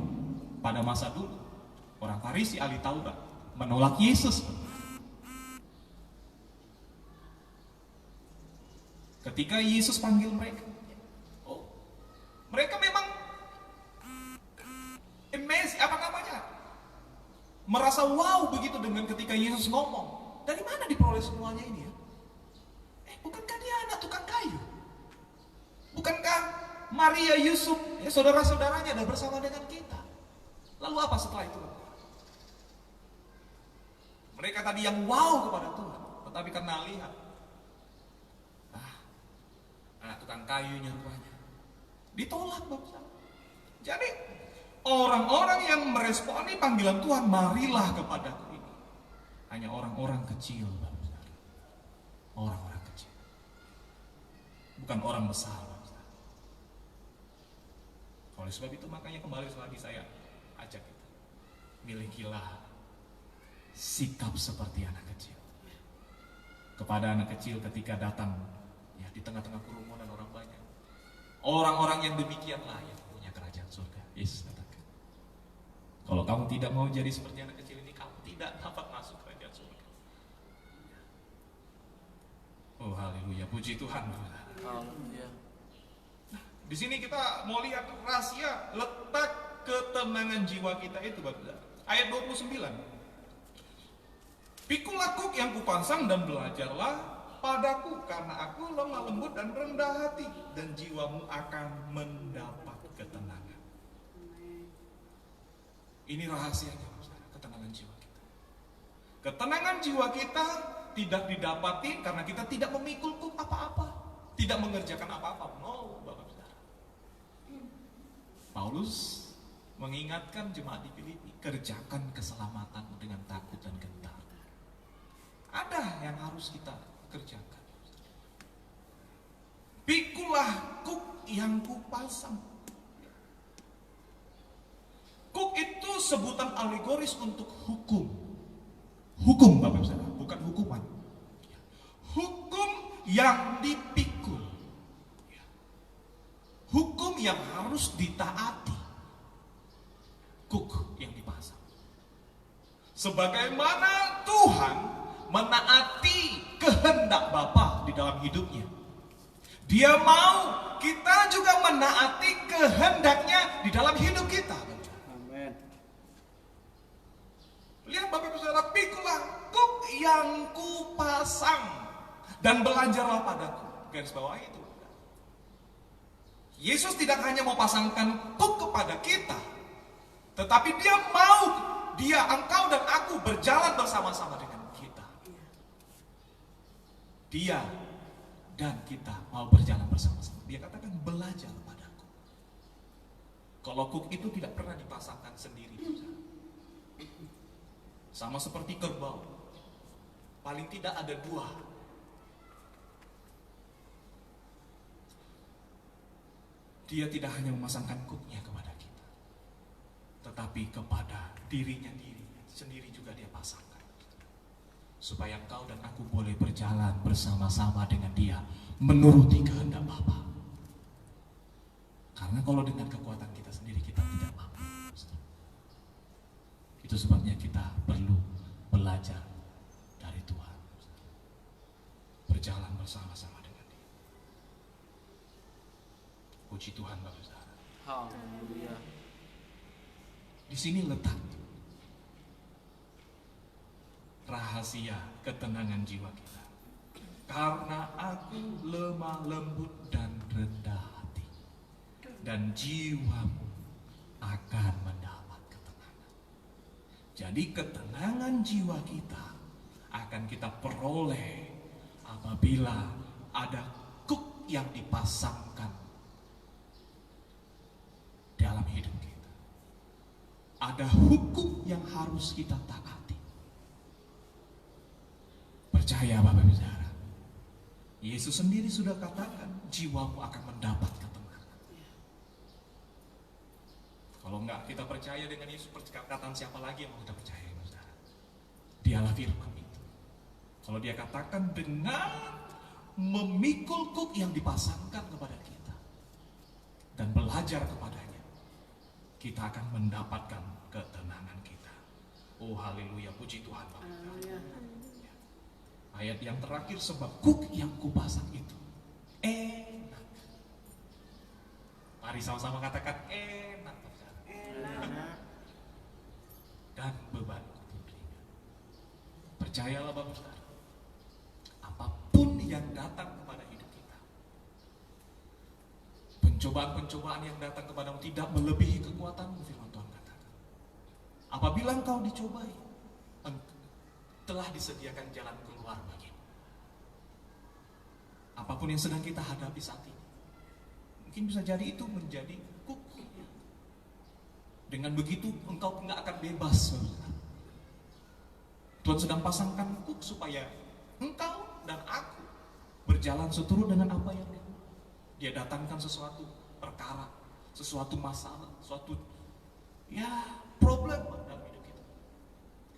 Speaker 2: pada masa dulu, orang Farisi ahli Taurat, menolak Yesus. Ketika Yesus panggil mereka, mereka memang merasa wow begitu dengan ketika Yesus ngomong. Dari mana diperoleh semuanya ini ya? Bukankah dia anak tukang kayu? Bukankah Maria, Yusuf, ya, saudara-saudaranya ada bersama dengan kita? Lalu apa setelah itu? Mereka tadi yang wow kepada Tuhan, tetapi karena lihat, anak tukang kayunya rupanya ditolak, Bapak. Jadi orang-orang yang meresponi panggilan Tuhan, marilah kepadaku ini, hanya orang-orang kecil, Bapak. Orang-orang kecil, bukan orang besar, Bapak. Oleh sebab itu makanya kembali lagi saya ajak kita, milikilah sikap seperti anak kecil. Kepada anak kecil ketika datang ya di tengah-tengah kerumunan orang banyak, orang-orang yang demikianlah yang punya kerajaan surga. Yesus katakan, kalau kamu tidak mau jadi seperti anak kecil ini, kamu tidak dapat masuk kerajaan surga. Oh haleluya, puji Tuhan.
Speaker 5: Haleluya.
Speaker 2: Nah, di sini kita mau lihat rahasia letak ketenangan jiwa kita itu, Bapak. Ayat 29. Pikulah kuk yang kupasang dan belajarlah padaku, karena aku lemah lembut dan rendah hati, dan jiwamu akan mendapat ketenangan. Ini rahasianya, ketenangan jiwa kita. Ketenangan jiwa kita tidak didapati karena kita tidak memikul kuk apa-apa, tidak mengerjakan apa-apa. No, Bapak Saudara. Paulus mengingatkan jemaat di Filipi, kerjakan keselamatanmu dengan takut dan gentar. Ada yang harus kita kerjakan. Pikulah kuk yang kupasang. Kuk itu sebutan alegoris untuk hukum. Hukum, Bapak Saudara, bukan hukuman. Hukum yang dipikul. Hukum yang harus ditaati. Kuk yang dipasang. Sebagaimana Tuhan menaati kehendak Bapa di dalam hidupnya, Dia mau kita juga menaati kehendaknya di dalam hidup kita.
Speaker 3: Amin.
Speaker 2: Lihat Bapak Ibu Saudara, pikulah kuk yang kupasang dan belajarlah padaku. Garis bawah itu. Yesus tidak hanya mau pasangkan kuk kepada kita, tetapi Dia mau engkau dan aku berjalan bersama-sama dengan kita. Dia dan kita mau berjalan bersama-sama. Dia katakan, belajar padaku. Kalau kuk itu tidak pernah dipasangkan sendiri, sama seperti kerbau, paling tidak ada dua. Dia tidak hanya memasangkan kuknya kepada kita, tetapi kepada dirinya sendiri juga Dia pasangkan, supaya engkau dan aku boleh berjalan bersama-sama dengan Dia, menuruti kehendak Bapa. Karena kalau dengan kekuatan kita sendiri kita tidak mampu. Itu sebabnya kita perlu belajar dari Tuhan, berjalan bersama-sama dengan Dia. Puji Tuhan, Bapak Saudara.
Speaker 5: Haleluya.
Speaker 2: Di sini letak rahasia ketenangan jiwa kita. Karena aku lemah lembut dan rendah hati, dan jiwamu akan mendapat ketenangan. Jadi ketenangan jiwa kita akan kita peroleh apabila ada kuk yang dipasangkan dalam hidup kita. Ada hukum yang harus kita taati. Percaya Bapak Ibu Saudara, Yesus sendiri sudah katakan jiwamu akan mendapat ketenangan. Kalau enggak kita percaya dengan Yesus, perkataan siapa lagi yang mau kita percaya Bapak Saudara? Dialah firman itu. Kalau dia katakan dengan memikul kuk yang dipasangkan kepada kita dan belajar kepadanya, kita akan mendapatkan ketenangan kita. Oh haleluya, puji Tuhan Bapak. Ayat yang terakhir, sebab kuk yang kupasang itu enak. Mari sama-sama katakan enak.
Speaker 3: Enak.
Speaker 2: Dan bebanku pun ringan. Percayalah Bapak Saudara, apapun yang datang kepada hidup kita, pencobaan-pencobaan yang datang kepadamu tidak melebihi kekuatanmu, firman Tuhan katakan. Apabila engkau dicobai, telah disediakan jalan keluar bagimu. Apapun yang sedang kita hadapi saat ini, mungkin bisa jadi itu menjadi kuk. Dengan begitu engkau nggak akan bebas. Tuhan sedang pasangkan kuk supaya engkau dan aku berjalan seturut dengan apa yang dia datangkan, sesuatu perkara, sesuatu masalah, suatu problem dalam hidup kita.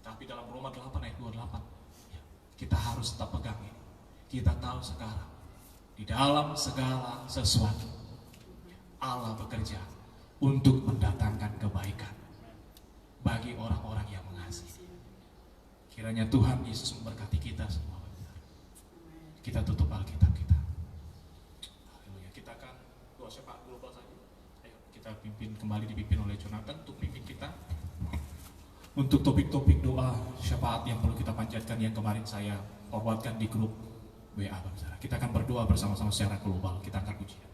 Speaker 2: Tapi dalam Roma 8 ayat 28, kita harus tetap pegang ini. Kita tahu sekarang di dalam segala sesuatu Allah bekerja untuk mendatangkan kebaikan bagi orang-orang yang mengasihi. Kiranya Tuhan Yesus memberkati kita semua. Kita tutup Alkitab kita. Haleluya. Kita akan doa syafaat global saja. Ayo kita dipimpin oleh Jonathan untuk pimpin kita untuk topik-topik doa syafaat yang perlu kita panjatkan yang kemarin saya forwardkan di grup WA. Kita akan berdoa bersama-sama secara global. Kita akan pujian.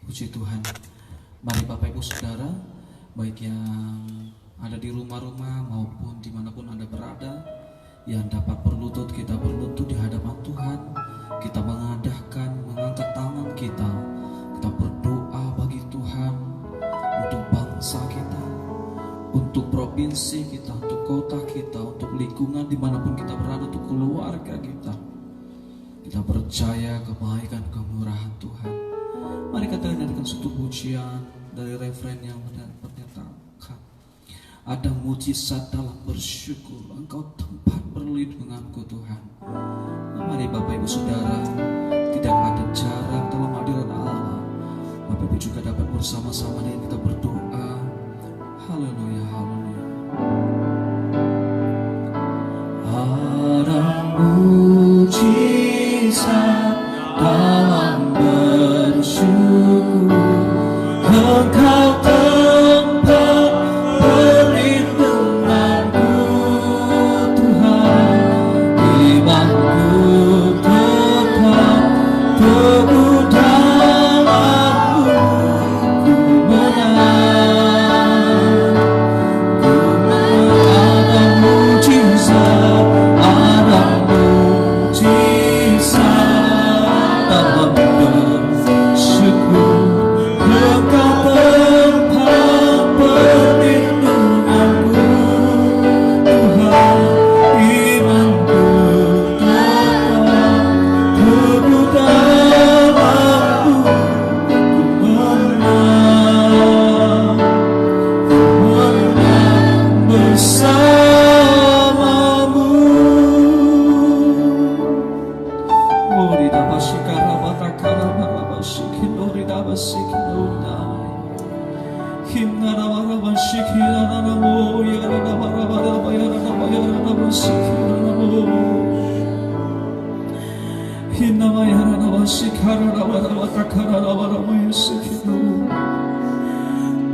Speaker 4: Puji Tuhan. Mari Bapak Ibu Saudara, baik yang ada di rumah-rumah maupun dimanapun Anda berada, yang dapat berlutut, kita berlutut di hadapan Tuhan. Kita mengangkat tangan kita berdoa bagi Tuhan untuk bangsa kita, untuk provinsi kita, untuk kota kita, untuk lingkungan dimanapun kita berada, untuk keluarga kita. Kita percaya kebaikan kemurahan Tuhan. Mari kita dengarkan satu pujian dari referen yang menyatakan, ada mujizat dalam bersyukur, Engkau tempat perlindunganku Tuhan. Mari Bapak Ibu Saudara, tidak ada jarak dalam hadirat Allah. Bapak Ibu juga dapat bersama-sama dengan kita berdoa. Haleluya, haleluya. Ada mujizat dalam bersyukur, Engkau tempat perlindunganku Tuhan. Imanku tetap teguh dalam-Mu, ku menang. Ada mujizat, ada mujizat dalam bersyukur, Engkau tempat perlindunganku Tuhan. Imanku tetap teguh dalam-Mu, ku menang bersama-Mu.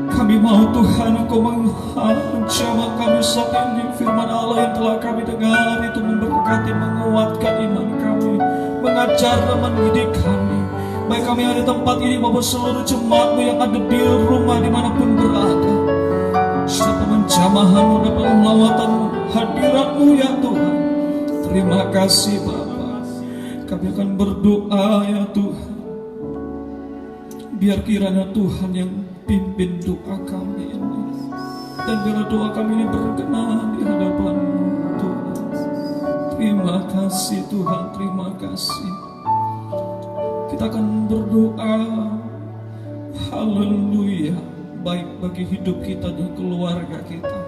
Speaker 4: Kami mau Tuhan Engkau menjamah kami saat ini. Firman Allah yang telah kami dengar itu memberkati, menguatkan iman kami, mengajar dan mendidik kami. Baik kami ada di tempat ini maupun seluruh jemaat-Mu yang ada di rumah dimanapun berada.
Speaker 6: Jamahan dapat lawatan hadirat-Mu ya Tuhan. Terima kasih Bapa. Kami akan berdoa ya Tuhan. Biar kiranya Tuhan yang pimpin doa kami ini. Dan biar doa kami ini berkenan di hadapan-Mu Tuhan. Terima kasih Tuhan, terima kasih. Kita akan berdoa. Haleluya. Baik bagi hidup kita dan keluarga kita.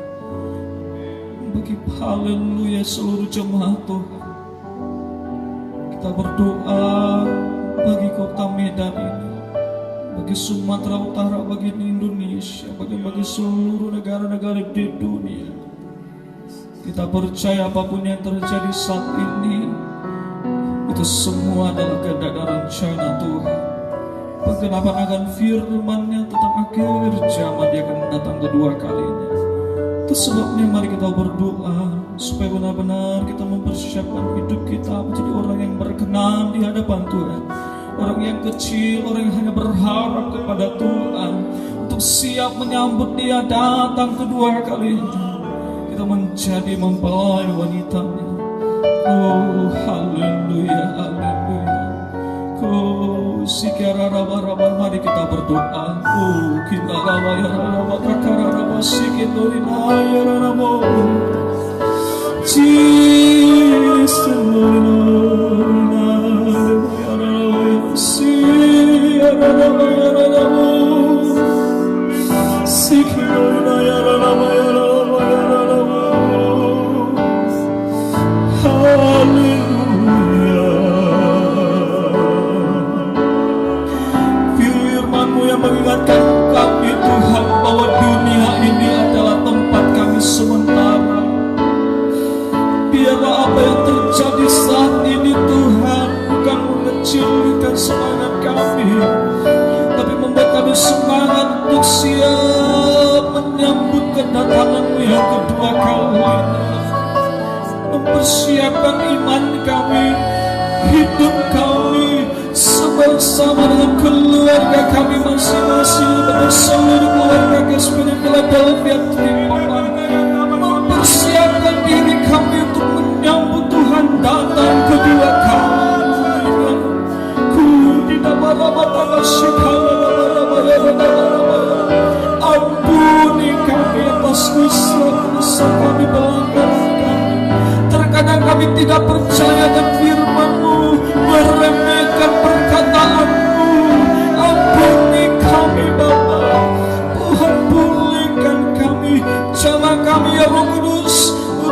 Speaker 6: Bagi haleluya seluruh jemaat Tuhan. Kita berdoa bagi kota Medan ini, bagi Sumatera Utara, bagi Indonesia, bagi seluruh negara-negara di dunia. Kita percaya apapun yang terjadi saat ini, itu semua adalah kehendak dan rencana Tuhan. Penggenapan akan firman-Nya tentang akhir zaman Dia akan datang kedua kalinya. Itu sebabnya mari kita berdoa supaya benar-benar kita mempersiapkan hidup kita menjadi orang yang berkenan di hadapan Tuhan. Orang yang kecil, orang yang hanya berharap kepada Tuhan, untuk siap menyambut Dia datang kedua kalinya. Kita menjadi mempelai wanitanya. Oh haleluya, haleluya. Oh sikara raba-raba, mari kita berdoa. Oh kita raba ya raba kakara raba sikindorina ya raba. Jesus Lord, ya raba si ya raba ya raba. Sikindorina ya raba ya raba ya raba. Haleluya. Firman-Mu yang mengingatkan kami Tuhan bahwa dunia ini adalah tempat kami sementara. Biarlah apa yang terjadi saat ini Tuhan bukan mengecilkan semangat kami, tapi membuat kami semangat untuk siap menyambut kedatangan-Mu yang kedua kalinya. Mempersiapkan iman kami, hidup kami bersama dengan keluarga kami masing-masing, dengan seluruh keluarga Gospel Philadelphia Tripoman. Mempersiapkan diri kami untuk menyambut Tuhan datang kedua kalinya. Ampuni kami atas dosa kami, pelanggaran kami. Terkadang kami tidak percaya dan firman-Mu, meremehkan perkataan-Mu. Ampuni kami Bapa. Tuhan pulihkan kami. Jamah kami ya Roh Kudus.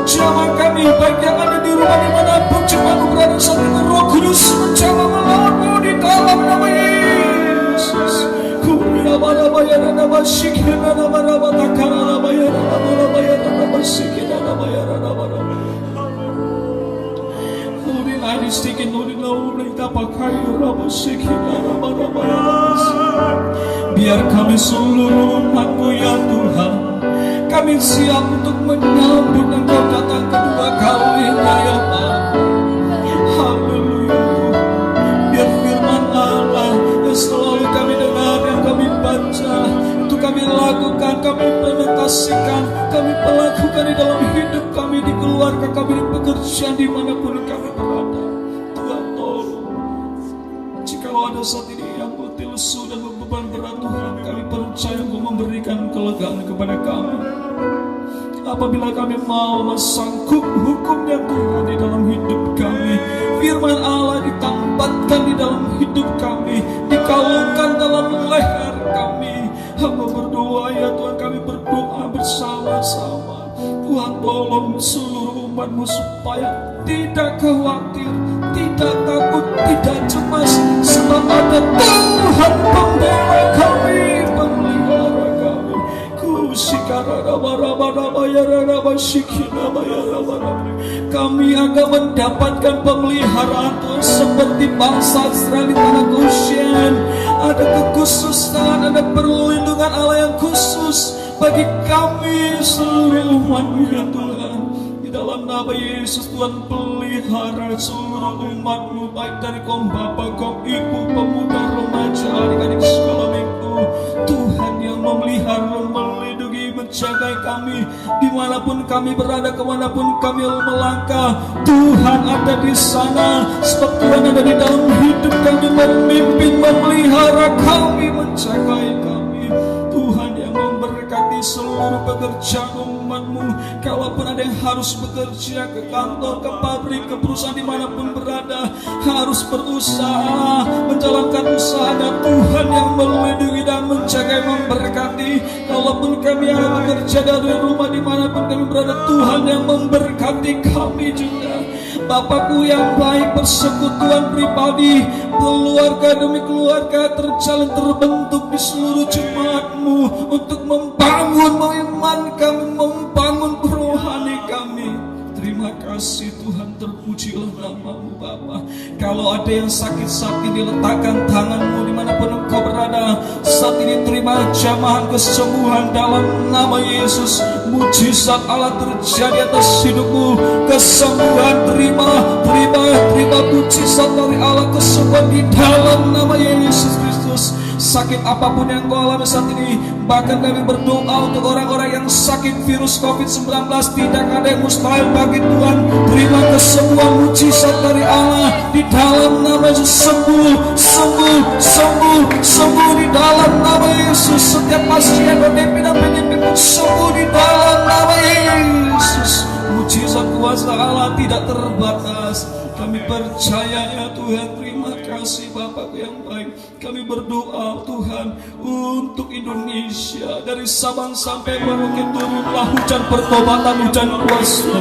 Speaker 6: Jamah kami baik yang ada di rumah dimanapun jemaat berada saat ini. Roh Kudus menjamah melawan-Mu di dalam nama Yesus. Kuriyabara ya nama sikina nama takara ya nama sikina nama ya nama. Stikin biar kami seluruh umat-Mu ya Tuhan, kami siap untuk menyambut Engkau datang kedua kalinya ya Pak. Haleluya. Biar firman Allah yang selalu kami dengar, yang kami baca, itu kami lakukan, kami implementasikan, kami lakukan di dalam hidup kami, di keluarga kami, di pekerjaan, dimanapun kami berada. Ada saat ini yang letih, lesu dan beban berat Tuhan, kami percaya Engkau memberikan kelegaan kepada kami. Apabila kami mau sanggup hukum-Nya Tuhan di dalam hidup kami, firman Allah ditambahkan di dalam hidup kami, dikalungkan dalam leher kami. Hamba berdoa ya Tuhan, kami berdoa bersama-sama. Tuhan tolong seluruh umat-Mu supaya tidak khawatir, tidak takut, tidak cemas, sebab ada Tuhan pembela kami, pemelihara kami. Kami akan mendapatkan pemeliharaan Tuhan seperti bangsa Israel di tanah Goshen. Ada kekhususan, ada perlindungan Allah yang khusus bagi kami seluruh umat-Mu ya Tuhan. Di dalam nama Yesus Tuhan pelihara seluruh umat-Mu, baik dari kaum bapa, kaum ibu, pemuda, remaja, adik-adik sekolah minggu. Tuhan yang memelihara, melindungi, menjaga kami. kami. Dimanapun kami berada, kemanapun kami melangkah, Tuhan ada di sana. Sebab Tuhan ada di dalam hidup kami, memimpin, memelihara kami, menjagai kami. Tuhan yang memberkati seluruh pekerjaan umat-Mu. Kalaupun ada yang harus bekerja ke kantor, ke pabrik, ke perusahaan, dimanapun berada, harus berusaha menjalankan usahanya, Tuhan yang melindungi dan menjaga, memberkati. Kalaupun kami yang bekerja dari rumah, dimanapun kami berada, Tuhan yang memberkati kami juga. Bapakku yang baik, persekutuan pribadi, keluarga demi keluarga terjalin, terbentuk di seluruh jemaat-Mu untuk membangun iman kami, membangun rohani kami. Terima kasih Tuhan, terpujilah nama-Mu Bapa. Kalau ada yang sakit saat ini, letakkan tangan-Mu dimanapun Engkau berada. Saat ini terima jamahan kesembuhan dalam nama Yesus. Mujizat Allah terjadi atas hidupmu. Kesembuhan terima mujizat dari Allah, kesembuhan di dalam nama Yesus Kristus. Sakit apapun yang kau alami saat ini, bahkan kami berdoa untuk orang-orang yang sakit virus COVID-19, tidak ada yang mustahil bagi Tuhan. Terima kesembuhan mujizat dari Allah di dalam nama Yesus. Sembuh di dalam nama Yesus. Setiap pasien dan penyakit sembuh di dalam nama Yesus. Mujizat kuasa Allah tidak terbatas. Kami percaya ya Tuhan. Terima kasih Bapakku yang baik. Kami berdoa Tuhan untuk Indonesia, dari Sabang sampai Merauke, turunlah hujan pertobatan, hujan kuasa.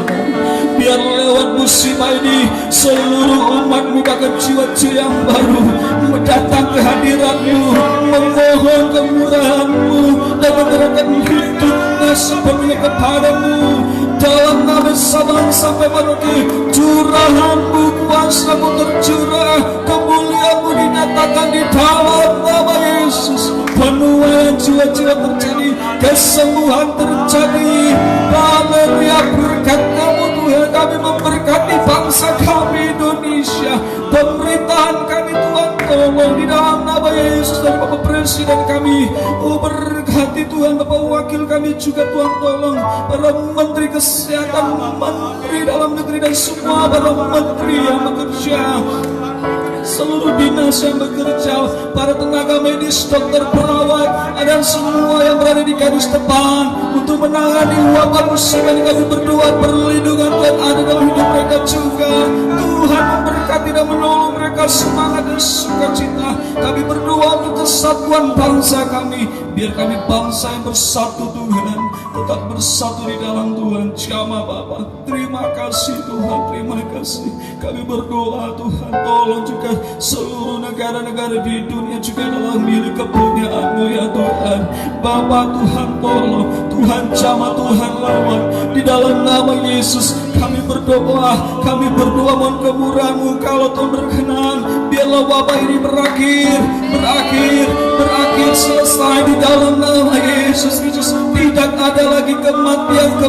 Speaker 6: Biar lewat musibah ini seluruh umat-Mu, bahkan jiwa-jiwa yang baru mendatang ke hadirat-Mu, memohon kemurahan-Mu dan menyerahkan hidupnya sepenuhnya kepada-Mu. Dalam nama Sabang sampai Merauke, curahan-Mu, kuasa-Mu tercurah, kemuliaan-Mu dinyatakan di dalam nama Yesus. Penuaian jiwa-jiwa terjadi, kesembuhan terjadi. Haleluya, berkat Kamu Tuhan, kami memberkati bangsa kami Indonesia, pemerintahan kami Tuhan, tolong di dalam nama Yesus. Dan Bapak Presiden kami, berkati Tuhan, Bapak Wakil kami juga Tuhan, tolong para Menteri Kesehatan, Menteri Dalam Negeri, dan semua para Menteri yang bekerja, seluruh dinas yang bekerja, para tenaga medis, dokter, perawat, dan semua yang berada di garis depan untuk menangani wabah musibah ini. Kami berdoa perlindungan Tuhan ada dalam hidup mereka juga. Tuhan memberkati dan menolong mereka, semangat dan sukacita. Kami berdoa untuk kesatuan bangsa kami, biar kami bangsa yang bersatu Tuhan, tetap bersatu di dalam Tuhan. Jamaah Bapa, terima kasih Tuhan, terima kasih. Kami berdoa Tuhan, tolong juga seluruh negara-negara di dunia juga adalah milik kepunyaan-Mu ya Tuhan. Bapa Tuhan, tolong Tuhan, jamah Tuhan lawan di dalam nama Yesus. Kami berdoa mohon kemurahan-Mu. Kalau Tuhan berkenan, biarlah wabah ini berakhir, selesai di dalam nama Yesus Kristus. Tidak ada lagi kematian,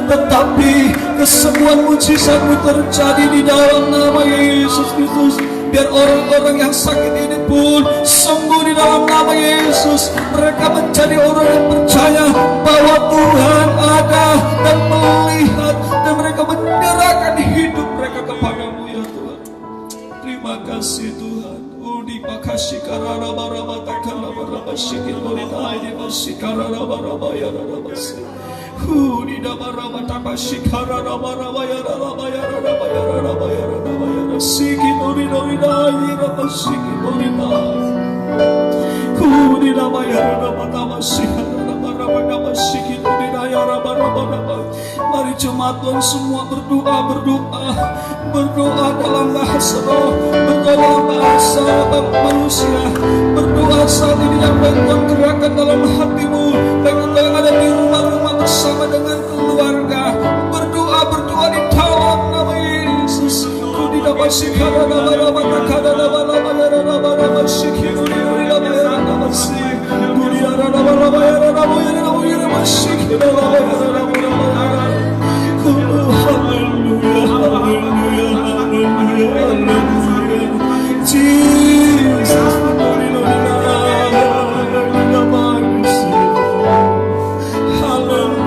Speaker 6: tetapi kesembuhan mujizat-Mu terjadi di dalam nama Yesus Kristus. Biar orang-orang yang sakit ini pun sembuh di dalam nama Yesus. Mereka menjadi orang yang percaya bahwa Tuhan ada dan melihat, dan mereka menyerahkan hidup mereka kepada-Mu ya Tuhan. Terima kasih Tuhan. Udi pakasih karara baraba takala baraba sikit bolita ini masih karara baraba ya baraba sih. Udi dabaraba takasih karara baraba ya baraba ya baraba ya baraba ya baraba ya sikit udi ini baraba sikit bolita. Udi dabayar baraba takasih karara baraba sikit udi dayar baraba. Mari jemaat Tuhan semua berdoa dalam bahasa roh, berdoa dalam bahasa manusia. Berdoa saat ini yang baik Tuhan gerakan dalam hatimu, baik engkau yang ada di rumah-rumah bersama dengan keluarga. Berdoa di dalam nama Yesus. Kudi dapat sikara nama takada nama sikir uri nama sik. Kudi nama sikir Jesus, hallelujah.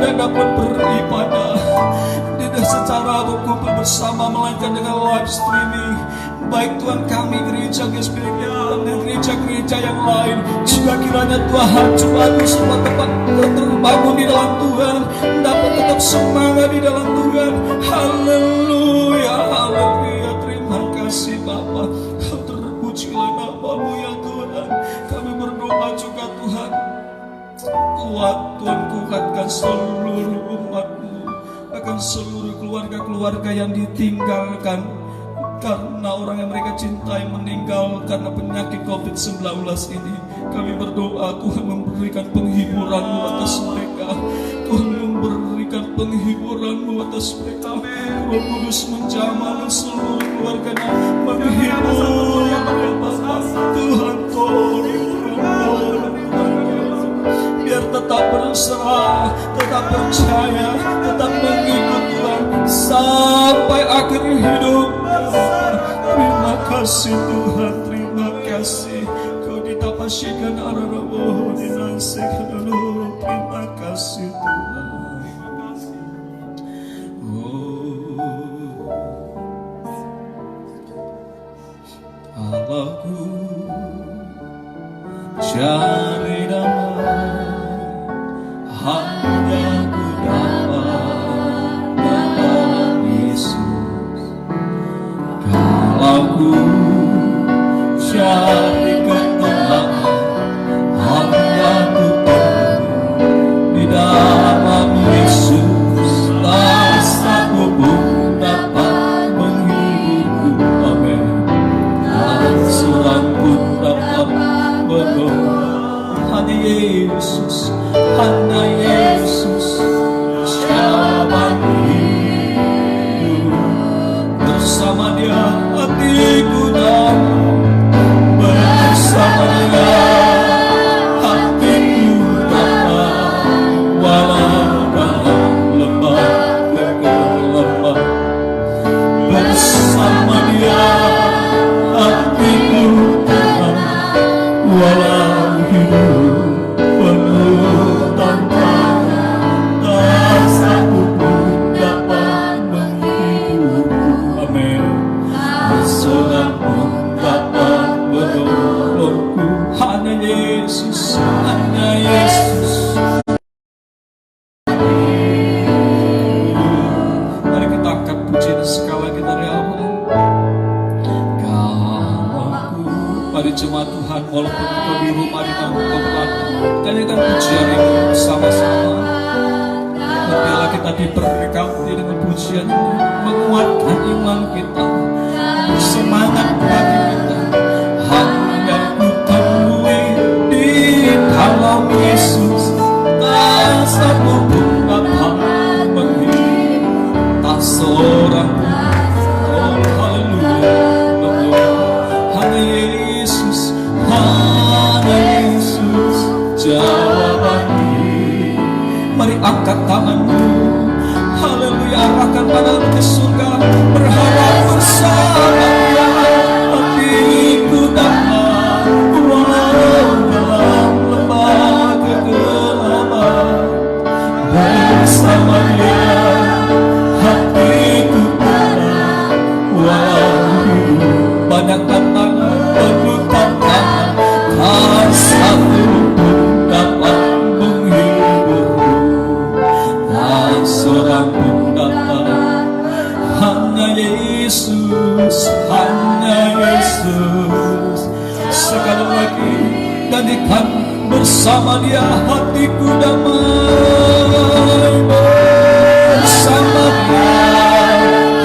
Speaker 6: tidak dapat beribadah tidak secara berkumpul bersama, melainkan dengan live streaming. Baik Tuhan, kami gereja GSPG dan gereja-gereja yang lain, juga kiranya Tuhan coba semua tempat terbangun di dalam Tuhan, dapat tetap semangat di dalam Tuhan. Haleluya, haleluya. Terima kasih Bapa, terpujilah nama-Mu ya Tuhan. Kami berdoa juga Tuhan, kuat Tuhan, kuatkan seluruh umat-Mu, akan seluruh keluarga-keluarga yang ditinggalkan karena orang yang mereka cintai meninggal karena penyakit COVID-19 ini. Kami berdoa Tuhan memberikan penghiburan-Mu atas mereka. Tuhan memberikan penghiburan-Mu atas mereka. Roh Kudus menjamah seluruh keluarganya, menghibur ya Bapa. Tuhan tolong, biar tetap berserah, tetap percaya, tetap mengikut Tuhan sampai akhir hidup. Terima kasih Tuhan, terima kasih. Kau ditapasikan arah-arah dinasikan dulu. Terima kasih Tuhan. Allahku, cari damai hanya ku dapat dalam Yesus. Kalau ku cari ketenangan hanya ku temukan di dalam Yesus. Tak satu pun dapat menghiburku, amin. Tak seorang pun dapat berdoa. Hanya Yesus, hanya Yesus, jawaban hidup. Bersama Dia hatiku damai, bersama Dia hatiku damai, walau dalam lembah kegelapan. Bersama Dia hatiku damai, walau hidup penuh tantangan, tak satu pun dapat menghiburku, amin. Seorang pun dapat menolongku, hanya Yesus, hanya Yesus. Mari kita angkat pujian sekali lagi dari awal. Mari jemaat Tuhan, walaupun engkau di rumah di dalam engkau berada, nyanyikan pujian ini bersama-sama. Biarlah kita diberkati dengan pujian ini, menguatkan iman kita, semangat bagi kita. Hanya ku temui di dalam Yesus, tak satu pun dapat menghibur, tak seorang pun. Oh haleluya, hanya Yesus, hanya Yesus, jawaban hidup. Mari angkat tanganmu, haleluya, arahkan pandangan ke surga, berharap bersama Dia. Hatiku damai, walau dalam lembah kegelapan. Bersama Dia, hatiku damai, walau hidup banyak tantangan, penuh tantangan, tak satu pun dapat menghiburku, tak seorang pun dapat. Hanya Yesus, hanya Yesus. Sekali lagi nyanyikan bersama Dia, hatiku damai. Bersama Dia,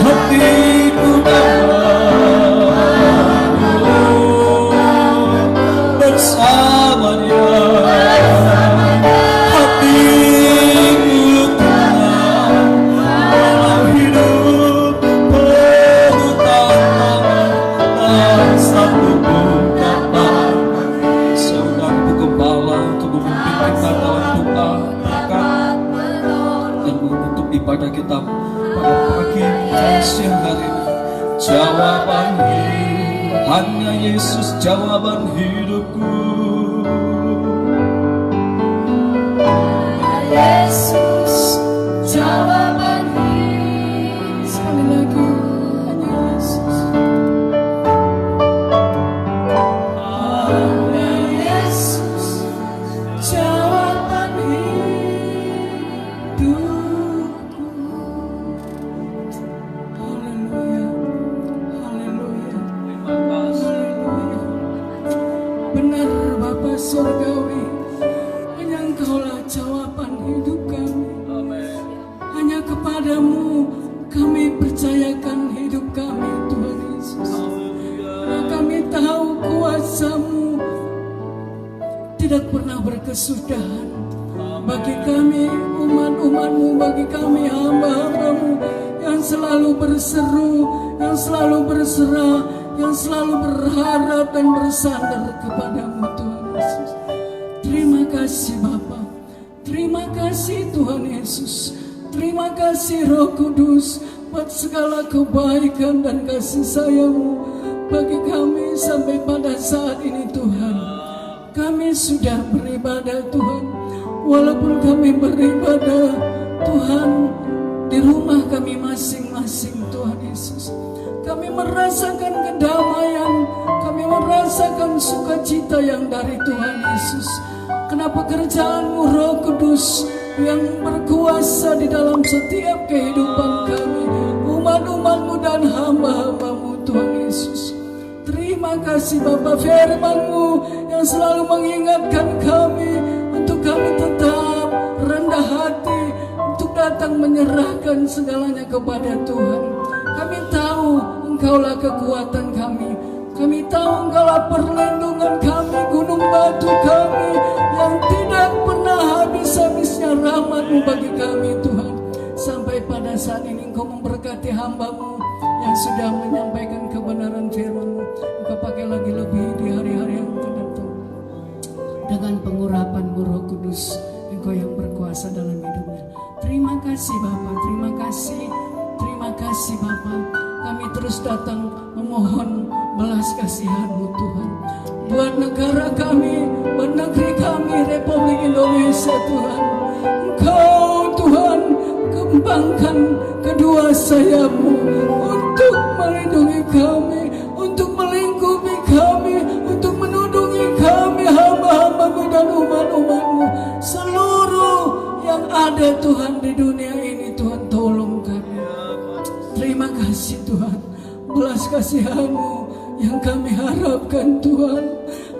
Speaker 6: hatiku damai. Bersama Dia, hatiku tenang, walau hidup penuh tantangan, tak satu pun dapat. Saudaraku gembala untuk memimpin kita dalam doa dan menutup ibadah kita pada pagi dan siang hari ini. Jawaban hidup, hanya Yesus jawaban hidupku. Yesus hidupku. Haleluya, haleluya, haleluya. Benar Bapa Surgawi, hanya Engkaulah jawaban hidup kami. Hanya kepadamu kami percayakan hidup kami, Tuhan Yesus. Karena kami tahu kuasa-Mu tidak pernah berkesudahan bagi kami umat-umat-Mu, bagi kami hamba-hamba-Mu yang selalu berseru, yang selalu berserah, yang selalu berharap dan bersandar kepadamu, Tuhan Yesus. Terima kasih Bapa, terima kasih Tuhan Yesus, terima kasih Roh Kudus buat segala kebaikan dan kasih sayang-Mu bagi kami sampai pada saat ini Tuhan. Kami sudah beribadah Tuhan, walaupun kami beribadah Tuhan di rumah kami masing-masing Tuhan Yesus. Kami merasakan kedamaian, kami merasakan sukacita yang dari Tuhan Yesus. Karena pekerjaan-Mu Roh Kudus yang berkuasa di dalam setiap kehidupan kami, umat-umat-Mu dan hamba-hamba-Mu Tuhan Yesus. Terima kasih Bapa, firman-Mu yang selalu mengingatkan kami untuk kami tetap rendah hati, untuk datang menyerahkan segalanya kepada Tuhan. Kami tahu Engkaulah kekuatan kami, kami tahu Engkaulah perlindungan kami, gunung batu kami yang tidak pernah habis-habisnya rahmat-Mu bagi kami Tuhan. Sampai pada saat ini Engkau memberkati hamba-Mu yang sudah menyampaikan kebenaran firman-Mu. Engkau pakai lagi lebih di hari-hari yang akan datang. Dengan pengurapan-Mu Roh Kudus, Engkau yang berkuasa dalam hidupnya. Terima kasih Bapa, terima kasih Bapa. Kami terus datang memohon belas kasihan-Mu Tuhan. Buat negara kami, buat negeri kami, Republik Indonesia Tuhan. Engkau Tuhan kembangkan kedua sayap-Mu untuk melindungi kami, untuk melingkupi kami, untuk menundungi kami, hamba-hamba-Mu dan umat-umat-Mu. Seluruh yang ada Tuhan di dunia ini Tuhan, tolong kami. Terima kasih Tuhan, belas kasihan-Mu yang kami harapkan Tuhan,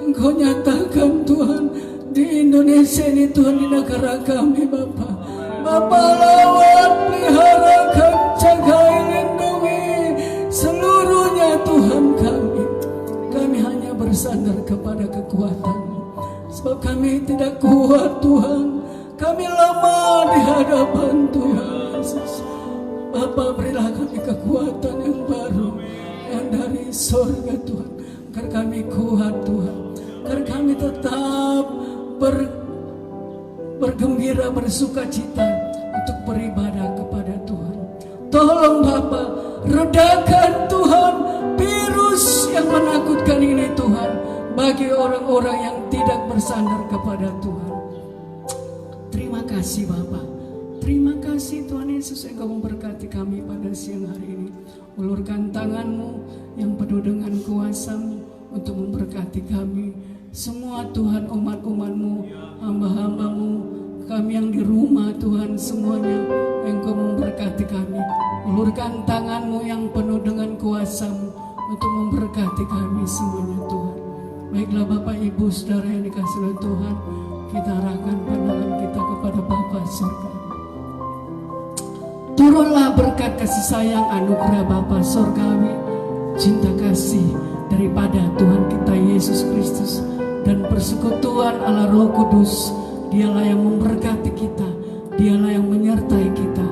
Speaker 6: Engkau nyatakan Tuhan di Indonesia ini Tuhan, di negara kami Bapa. Bapa lawat, peliharakan, jagai, lindungi seluruhnya Tuhan kami. Kami hanya bersandar kepada kekuatan-Mu, sebab kami tidak kuat Tuhan, kami lemah di hadapan Tuhan Yesus. Bapa, berilah kami kekuatan yang baru yang dari sorga Tuhan, agar kami kuat Tuhan, agar kami tetap bergembira, bersukacita untuk beribadah kepada Tuhan. Tolong Bapa, redakan Tuhan virus yang menakutkan ini Tuhan, bagi orang-orang yang tidak bersandar kepada Tuhan. Terima kasih Bapa, terima kasih Tuhan Yesus, Engkau memberkati kami pada siang hari ini. Ulurkan tangan-Mu yang penuh dengan kuasa-Mu untuk memberkati kami semua Tuhan, umat-umat-Mu, hamba-hamba-Mu, kami yang di rumah Tuhan semuanya, Engkau memberkati kami. Ulurkan tangan-Mu yang penuh dengan kuasa-Mu untuk memberkati kami semuanya Tuhan. Baiklah Bapak Ibu Saudara yang dikasihi oleh Tuhan, kita arahkan pandangan kita kepada Bapa surga. Turunlah berkat kasih sayang anugerah Bapa surgawi, cinta kasih daripada Tuhan kita Yesus Kristus, dan persekutuan Allah Roh Kudus. Dialah yang memberkati kita, Dialah yang menyertai kita,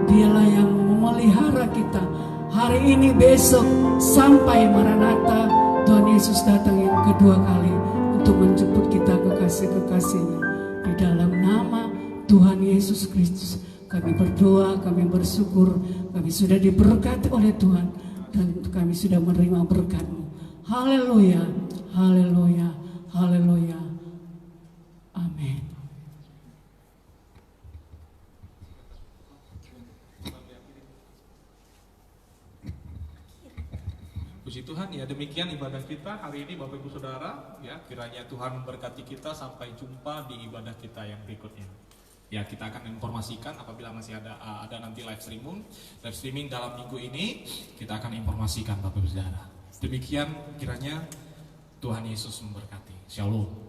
Speaker 6: Dialah yang memelihara kita hari ini, besok, sampai Maranatha Tuhan Yesus datang yang kedua kali untuk menjemput kita kekasih-kekasih-Nya. Di dalam nama Tuhan Yesus Kristus kami berdoa, kami bersyukur, kami sudah diberkati oleh Tuhan, dan kami sudah menerima berkat-Mu. Haleluya, haleluya, haleluya. Amin.
Speaker 7: Puji Tuhan, ya demikian ibadah kita hari ini Bapak Ibu Saudara, ya kiranya Tuhan memberkati kita sampai jumpa di ibadah kita yang berikutnya. Ya, kita akan informasikan apabila masih ada nanti live streaming dalam minggu ini, kita akan informasikan Bapak Ibu Saudara. Demikian kiranya Tuhan Yesus memberkati. Shalom.